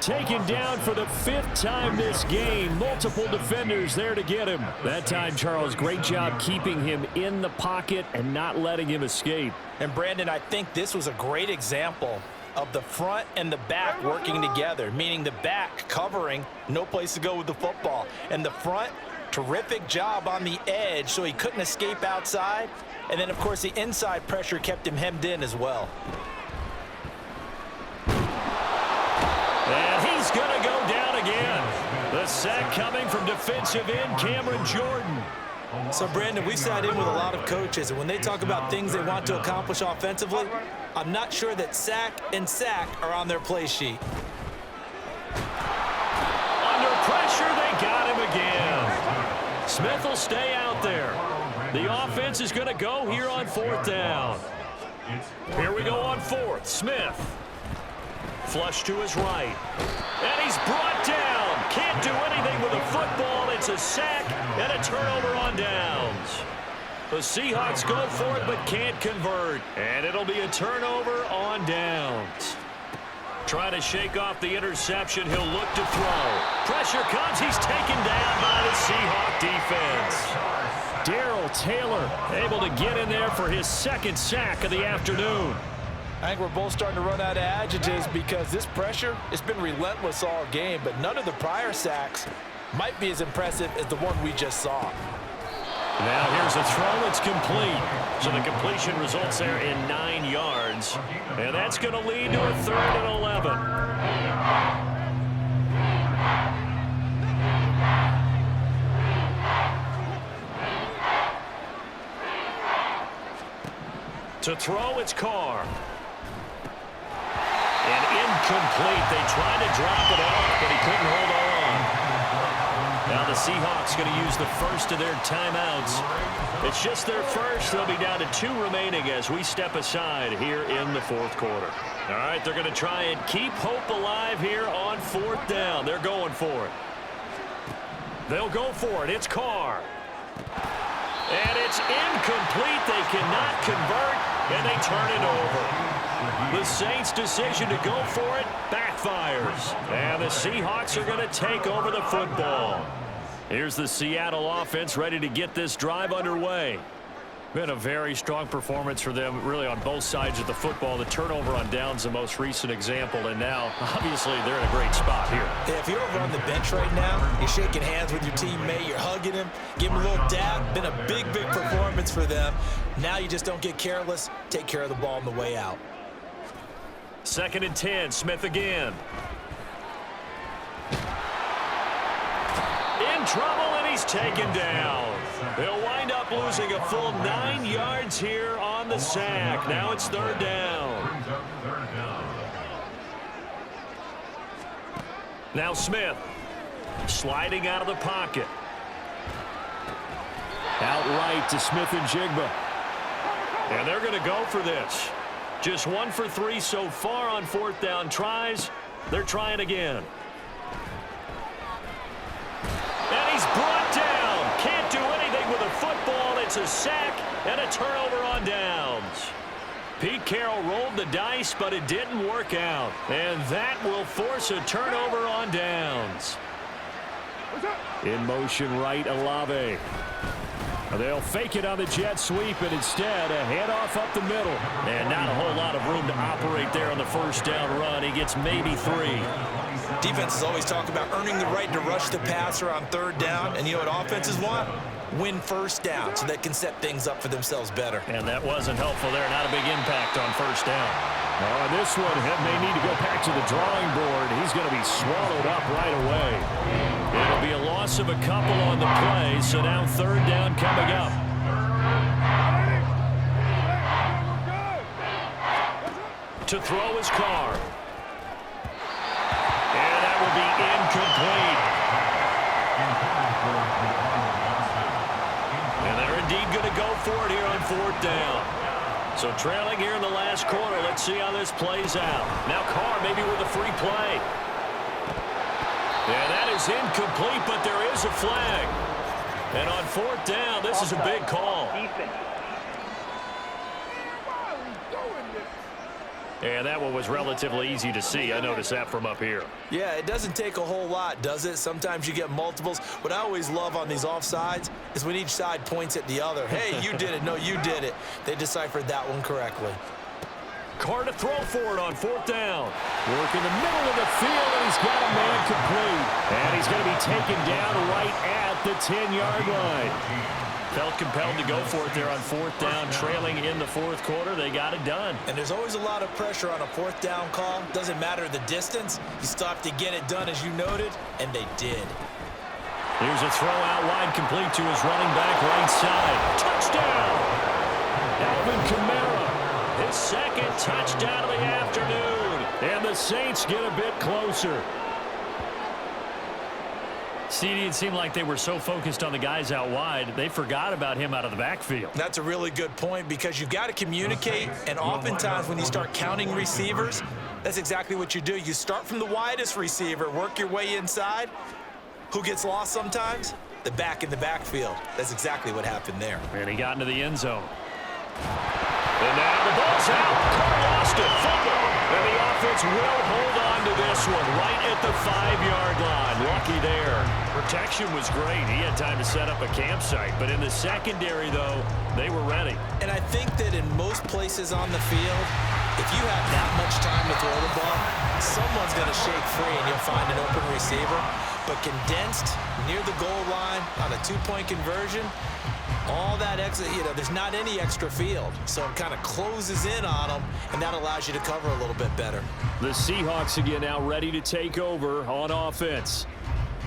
S2: Taken down for the 5th time this game. Multiple defenders there to get him. That time, Charles, great job keeping him in the pocket and not letting him escape.
S6: And, Brandon, I think this was a great example of the front and the back working together, meaning the back covering, no place to go with the football. And the front, terrific job on the edge so he couldn't escape outside. And then, of course, the inside pressure kept him hemmed in as well.
S2: And he's going to go down again. The sack coming from defensive end Cameron Jordan.
S6: So, Brandon, we sat in with a lot of coaches, and when they talk about things they want to accomplish offensively, I'm not sure that sack and sack are on their play sheet.
S2: Under pressure, they got him again. Smith will stay out there. The offense is going to go here on 4th down. Here we go on 4th. Smith. Flush to his right. And he's brought down. Can't do anything with the football. It's a sack and a turnover on downs. The Seahawks go for it but can't convert. And it'll be a turnover on downs. Trying to shake off the interception. He'll look to throw. Pressure comes. He's taken down by the Seahawk defense. Darrell Taylor able to get in there for his 2nd sack of the afternoon.
S3: I think we're both starting to run out of adjectives because this pressure has been relentless all game, but none of the prior sacks might be as impressive as the one we just saw.
S2: Now here's a throw. It's complete. So the completion results there in 9 yards. And that's going to lead to a 3rd and 11. To throw, it's Carr. And incomplete. They tried to drop it off, but he couldn't hold on. Now the Seahawks going to use the first of their timeouts. It's just their first. They'll be down to 2 remaining as we step aside here in the 4th quarter. All right, they're going to try and keep hope alive here on 4th down. They're going for it. They'll go for it. It's Carr. And it's incomplete. They cannot convert, and they turn it over. The Saints' decision to go for it backfires. And the Seahawks are going to take over the football. Here's the Seattle offense ready to get this drive underway. Been a very strong performance for them, really, on both sides of the football. The turnover on downs, the most recent example, and now, obviously, they're in a great spot here.
S6: Yeah, if you're over on the bench right now, you're shaking hands with your teammate, you're hugging him, giving him a little dab. Been a big, big performance for them. Now you just don't get careless. Take care of the ball on the way out.
S2: 2nd and 10, Smith again. In trouble, and he's taken down. They'll wind up losing a full 9 yards here on the sack. Now it's 3rd down. Now Smith sliding out of the pocket. Out right to Smith and Jigba. And they're going to go for this. Just 1 for 3 so far on 4th down tries. They're trying again. And he's brought down. Can't do It's a sack and a turnover on downs. Pete Carroll rolled the dice, but it didn't work out. And that will force a turnover on downs. In motion right, Olave. They'll fake it on the jet sweep, and instead a handoff up the middle. And not a whole lot of room to operate there on the first down run. He gets maybe 3.
S6: Defenses always talk about earning the right to rush the passer on third down. And you know what offenses want? Win first down so they can set things up for themselves better.
S2: And that wasn't helpful there. Not a big impact on first down. Oh, this one may need to go back to the drawing board. He's going to be swallowed up right away. It'll be a loss of a couple on the play, so now third down coming up. To throw is Carr. And that will be incomplete. And they're indeed going to go for it here on fourth down. So trailing here in the last quarter. Let's see how this plays out. Now Carr maybe with a free play. Yeah, that is incomplete, but there is a flag. And on fourth down, this is a big call. And that one was relatively easy to see. I noticed that from up here.
S6: Yeah, it doesn't take a whole lot, does it? Sometimes you get multiples. What I always love on these offsides is when each side points at the other. Hey, you did it. No, you did it. They deciphered that one correctly.
S2: Carr to throw for it on fourth down. Work in the middle of the field, and he's got a man complete. And he's going to be taken down right at the 10-yard line. Felt compelled to go for it there on fourth down, trailing in the fourth quarter. They got it done.
S6: And there's always a lot of pressure on a fourth down call. Doesn't matter the distance. You still have to get it done, as you noted, and they did.
S2: Here's a throw out wide, complete to his running back right side. Touchdown! Alvin Kamara, his second touchdown of the afternoon. And the Saints get a bit closer. CD, it seemed like they were so focused on the guys out wide, they forgot about him out of the backfield.
S6: That's a really good point, because you got to communicate, and oftentimes when you start counting receivers, that's exactly what you do. You start from the widest receiver, work your way inside. Who gets lost sometimes? The back in the backfield. That's exactly what happened there.
S2: And he got into the end zone. And now the ball's out. Carr lost it. Fumble. And the offense will hold on to this one right at the 5-yard line. Lucky there. Protection was great. He had time to set up a campsite. But in the secondary, though, they were ready.
S6: And I think that in most places on the field, if you have that much time to throw the ball, someone's going to shake free and you'll find an open receiver. But condensed near the goal line on a two-point conversion, all that extra, there's not any extra field. So it kind of closes in on them, and that allows you to cover a little bit better.
S2: The Seahawks again now ready to take over on offense.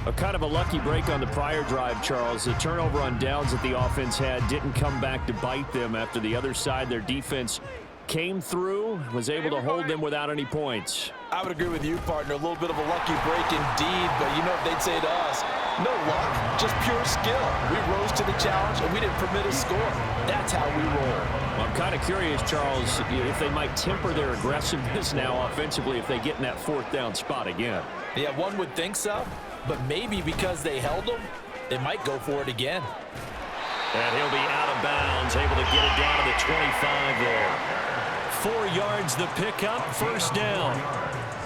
S2: A kind of a lucky break on the prior drive, Charles. The turnover on downs that the offense had didn't come back to bite them after the other side. Their defense came through, was able to hold them without any points.
S3: I would agree with you, partner. A little bit of a lucky break indeed, but you know what they'd say to us? No luck, just pure skill. We rose to the challenge, and we didn't permit a score. That's how we roll.
S2: Well, I'm kind of curious, Charles, if they might temper their aggressiveness now offensively if they get in that fourth down spot again.
S3: Yeah, one would think so, but maybe because they held them, they might go for it again.
S2: And he'll be out of bounds, able to get it down to the 25 there. 4 yards the pickup, first down.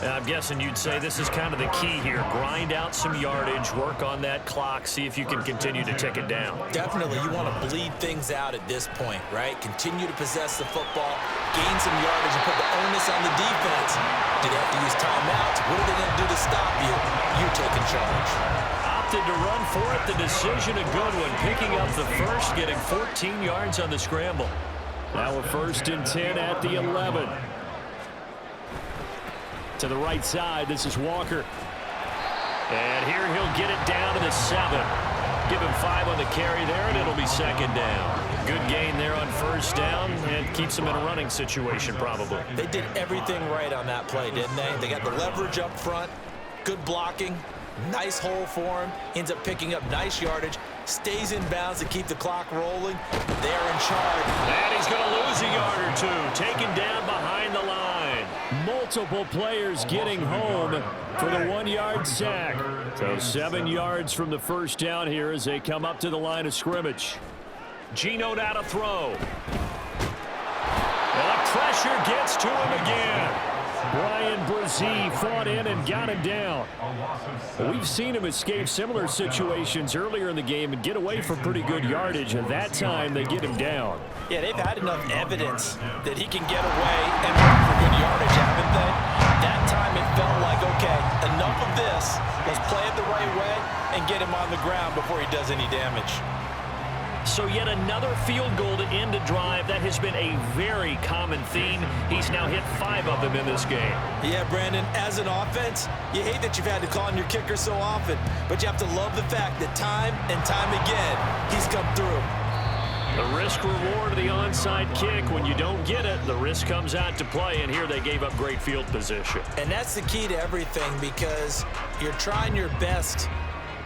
S2: And I'm guessing you'd say this is kind of the key here. Grind out some yardage, work on that clock, see if you can continue to tick it down.
S6: Definitely, you want to bleed things out at this point, right? Continue to possess the football, gain some yardage, and put the onus on the defense. Do they have to use timeouts? What are they going to do to stop you? You're taking charge.
S2: Opted to run for it. The decision a good one. Picking up the first, getting 14 yards on the scramble. Now a 1st and 10 at the 11. To the right side, this is Walker. And here he'll get it down to the 7. Give him 5 on the carry there, and it'll be 2nd down. Good gain there on 1st down, and keeps him in a running situation probably.
S6: They did everything right on that play, didn't they? They got the leverage up front, good blocking, nice hole for him, ends up picking up nice yardage, stays in bounds to keep the clock rolling. They're in charge.
S2: And he's going to lose a yard or two, taken down behind the line. Multiple players getting home for the 1-yard sack. So 7 yards from the 1st down here as they come up to the line of scrimmage. Geno now to throw. And the pressure gets to him again. Brian Brzee fought in and got him down. We've seen him escape similar situations earlier in the game and get away from pretty good yardage, and that time they get him down.
S6: Yeah, they've had enough evidence that he can get away and run for good yardage, haven't they? That time it felt like, okay, enough of this. Let's play it the right way and get him on the ground before he does any damage.
S2: So yet another field goal to end a drive. That has been a very common theme. He's now hit 5 of them in this game.
S6: Yeah, Brandon, as an offense, you hate that you've had to call on your kicker so often, but you have to love the fact that time and time again, he's come through.
S2: The risk-reward of the onside kick. When you don't get it, the risk comes out to play, and here they gave up great field position.
S6: And that's the key to everything, because you're trying your best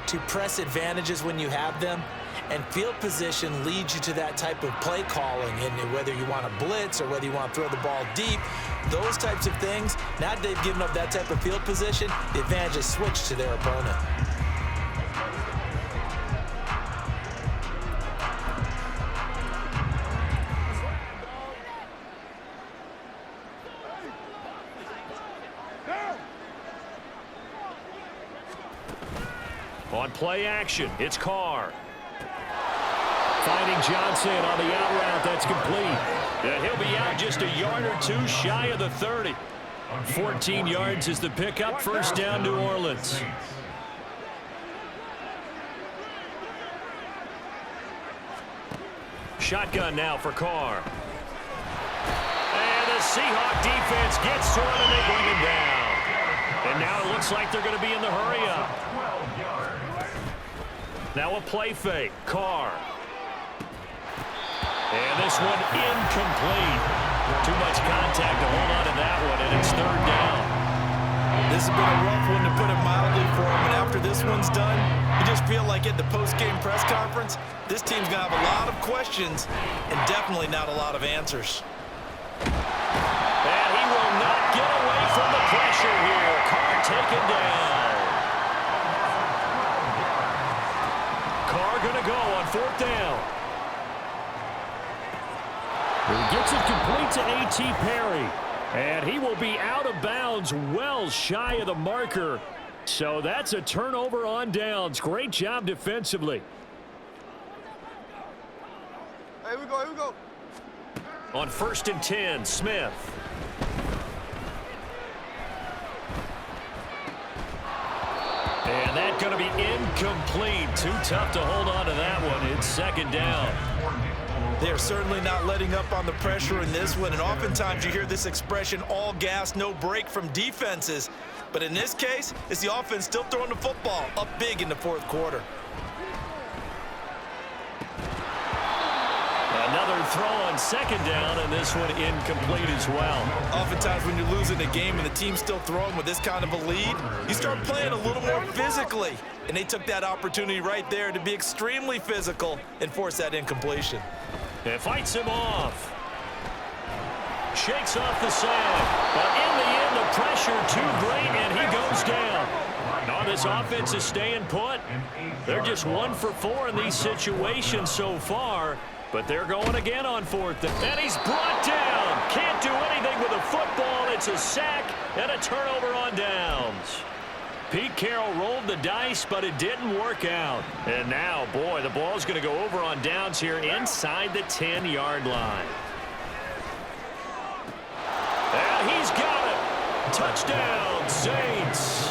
S6: to press advantages when you have them, and field position leads you to that type of play calling. And whether you want to blitz or whether you want to throw the ball deep, those types of things, now that they've given up that type of field position, the advantage is switched to their opponent.
S2: On play action, it's Carr. Finding Johnson on the out route. That's complete. And he'll be out just a yard or two shy of the 30. 14 yards is the pickup. First down, New Orleans. Shotgun now for Carr. And the Seahawks defense gets to him and they bring him down. And now it looks like they're going to be in the hurry-up. Now a play fake. Carr. And this one incomplete. Too much contact to hold on to that one, and it's third down.
S6: This has been a rough one, to put it mildly, for him. And after this one's done, you just feel like at the post-game press conference, this team's going to have a lot of questions and definitely not a lot of answers.
S2: And he will not get away from the pressure here. Carr taken down. Carr going to go on fourth down. He gets it complete to A.T. Perry. And he will be out of bounds well shy of the marker. So that's a turnover on downs. Great job defensively.
S4: Here we go, here we go.
S2: On 1st and 10, Smith. And that's going to be incomplete. Too tough to hold on to that one. It's second down.
S6: They're certainly not letting up on the pressure in this one, and oftentimes you hear this expression, all gas, no break from defenses. But in this case, it's the offense still throwing the football up big in the fourth quarter.
S2: Another throw on second down, and this one incomplete as well.
S6: Oftentimes when you're losing a game and the team's still throwing with this kind of a lead, you start playing a little more physically. And they took that opportunity right there to be extremely physical and force that incompletion.
S2: It fights him off. Shakes off the sand. But in the end, the pressure too great, and he goes down. Now this offense is staying put. They're just 1 for 4 in these situations so far. But they're going again on fourth. And he's brought down. Can't do anything with a football. It's a sack and a turnover on downs. Pete Carroll rolled the dice, but it didn't work out. And now, boy, the ball's going to go over on downs here inside the 10-yard line. And he's got it. Touchdown, Saints.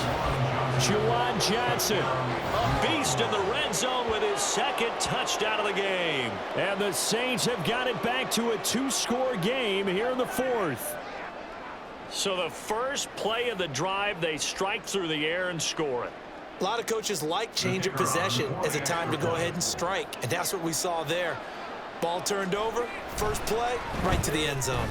S2: Juwan Johnson, a beast in the red zone with his second touchdown of the game. And the Saints have got it back to a 2-score game here in the fourth. So the first play of the drive, they strike through the air and score it.
S6: A lot of coaches like change of possession as a time to go ahead and strike, and that's what we saw there. Ball turned over, first play, right to the end zone.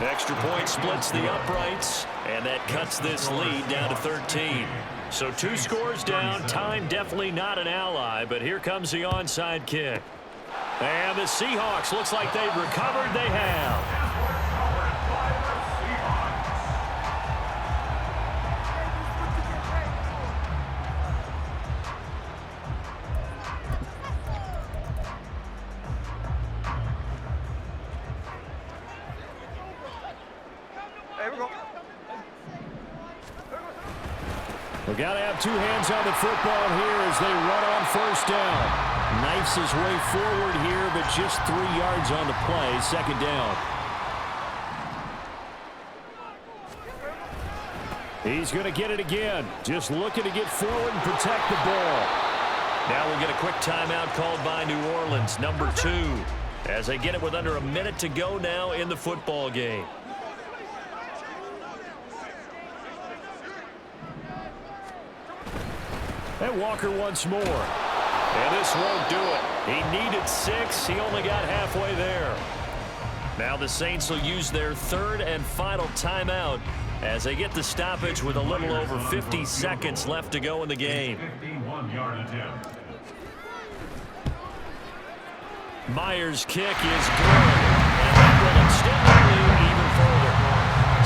S2: Extra point splits the uprights, and that cuts this lead down to 13. So 2 scores down, time definitely not an ally, but here comes the onside kick. And the Seahawks, looks like they've recovered. They have. got to have two hands on the football here as they run on first down. Knifes his way forward here, but just 3 yards on the play. Second down. He's going to get it again. Just looking to get forward and protect the ball. Now we'll get a quick timeout called by New Orleans, number 2, as they get it with under a minute to go now in the football game. And Walker once more. And this won't do it. He needed 6. He only got halfway there. Now the Saints will use their third and final timeout as they get the stoppage with a little over 50 seconds left to go in the game.
S5: 51-yard attempt.
S2: Myers' kick is good, and that will extend the lead even further.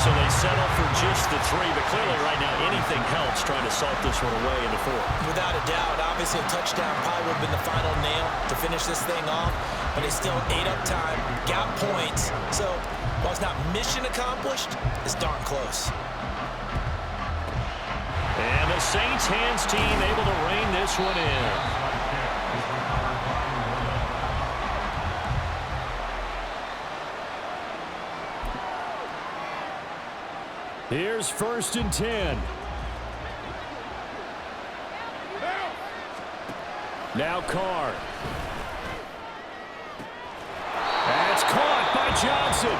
S2: So they settle for just the 3, but clearly right now anything helps trying to salt this one away in the 4th.
S6: Without a doubt, obviously a touchdown probably would have been the final nail to finish this thing off, but it's still ate up time, got points. So while it's not mission accomplished, it's darn close.
S2: And the Saints hands team able to rein this one in. Here's 1st and 10. Now Carr. That's caught by Johnson.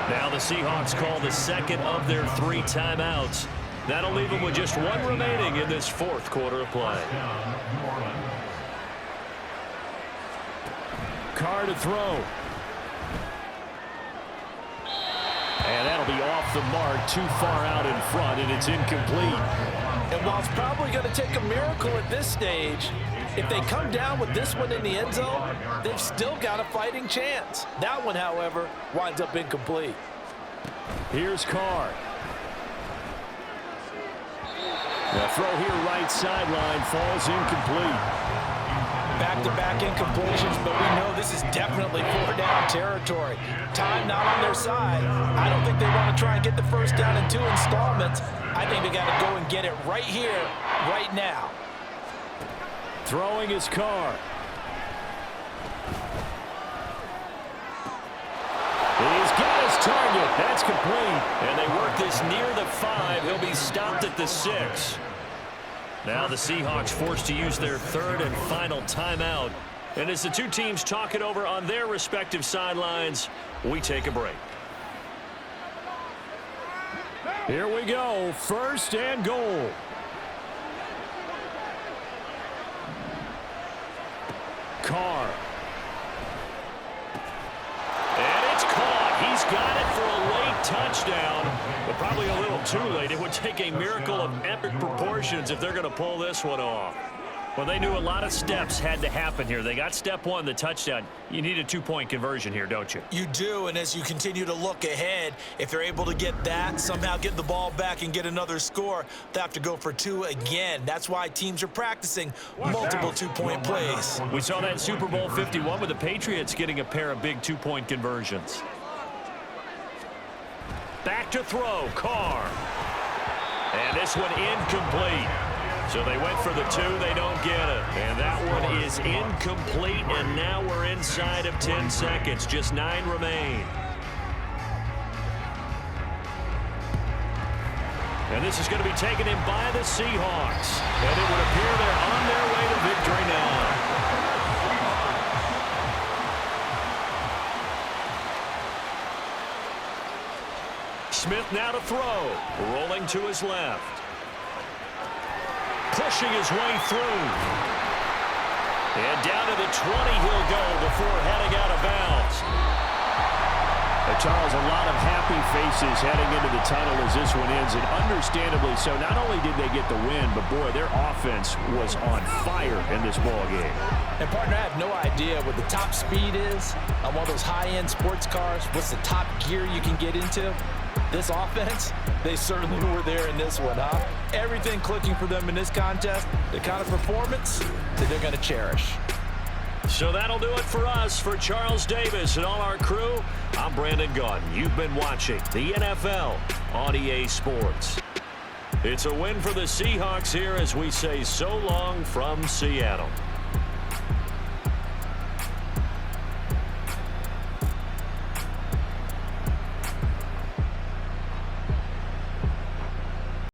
S2: Now the Seahawks call the second of their 3 timeouts. That'll leave them with just 1 remaining in this 4th quarter of play. Carr to throw. And that'll be off the mark, too far out in front, and it's incomplete.
S3: And while it's probably going to take a miracle at this stage, if they come down with this one in the end zone, they've still got a fighting chance. That one, however, winds up incomplete.
S2: Here's Carr. The throw here right sideline falls incomplete.
S3: Back-to-back incompletions, but we know this is definitely 4-down territory. Time not on their side. I don't think they want to try and get the first down in 2 installments. I think they got to go and get it right here, right now.
S2: Throwing his Carr. He's got his target. That's complete. And they work this near the 5. He'll be stopped at the 6. Now the Seahawks forced to use their 3rd and final timeout. And as the 2 teams talk it over on their respective sidelines, we take a break. Here we go. 1st and goal. Carr. And it's caught. He's got it for a late touchdown, but probably a little too late. It would take a miracle of epic proportions if they're going to pull this one off. Well, they knew a lot of steps had to happen here. They got step 1, the touchdown. You need a 2-point conversion here, don't you?
S6: You do, and as you continue to look ahead, if they're able to get that, somehow get the ball back and get another score, they have to go for 2 again. That's why teams are practicing multiple 2-point plays.
S2: We saw that Super Bowl 51 with the Patriots getting a pair of big 2-point conversions. Back to throw, Carr. And this one incomplete. So they went for the 2, they don't get it. And that one is incomplete, and now we're inside of 10 seconds. Just 9 remain. And this is going to be taken in by the Seahawks. And it would appear they're on their way to victory now. Smith now to throw. Rolling to his left. Pushing his way through. And down to the 20 he'll go before heading out of bounds. Charles, a lot of happy faces heading into the tunnel as this one ends, and understandably so. Not only did they get the win, but boy, their offense was on fire in this ball game.
S3: And partner, I have no idea what the top speed is on one of those high-end sports cars. What's the top gear you can get into? This offense, they certainly were there in this one, huh? Everything clicking for them in this contest, the kind of performance that they're going to cherish.
S2: So that'll do it for us. For Charles Davis and all our crew, I'm Brandon Gaudin. You've been watching the NFL on EA Sports. It's a win for the Seahawks here as we say so long from Seattle.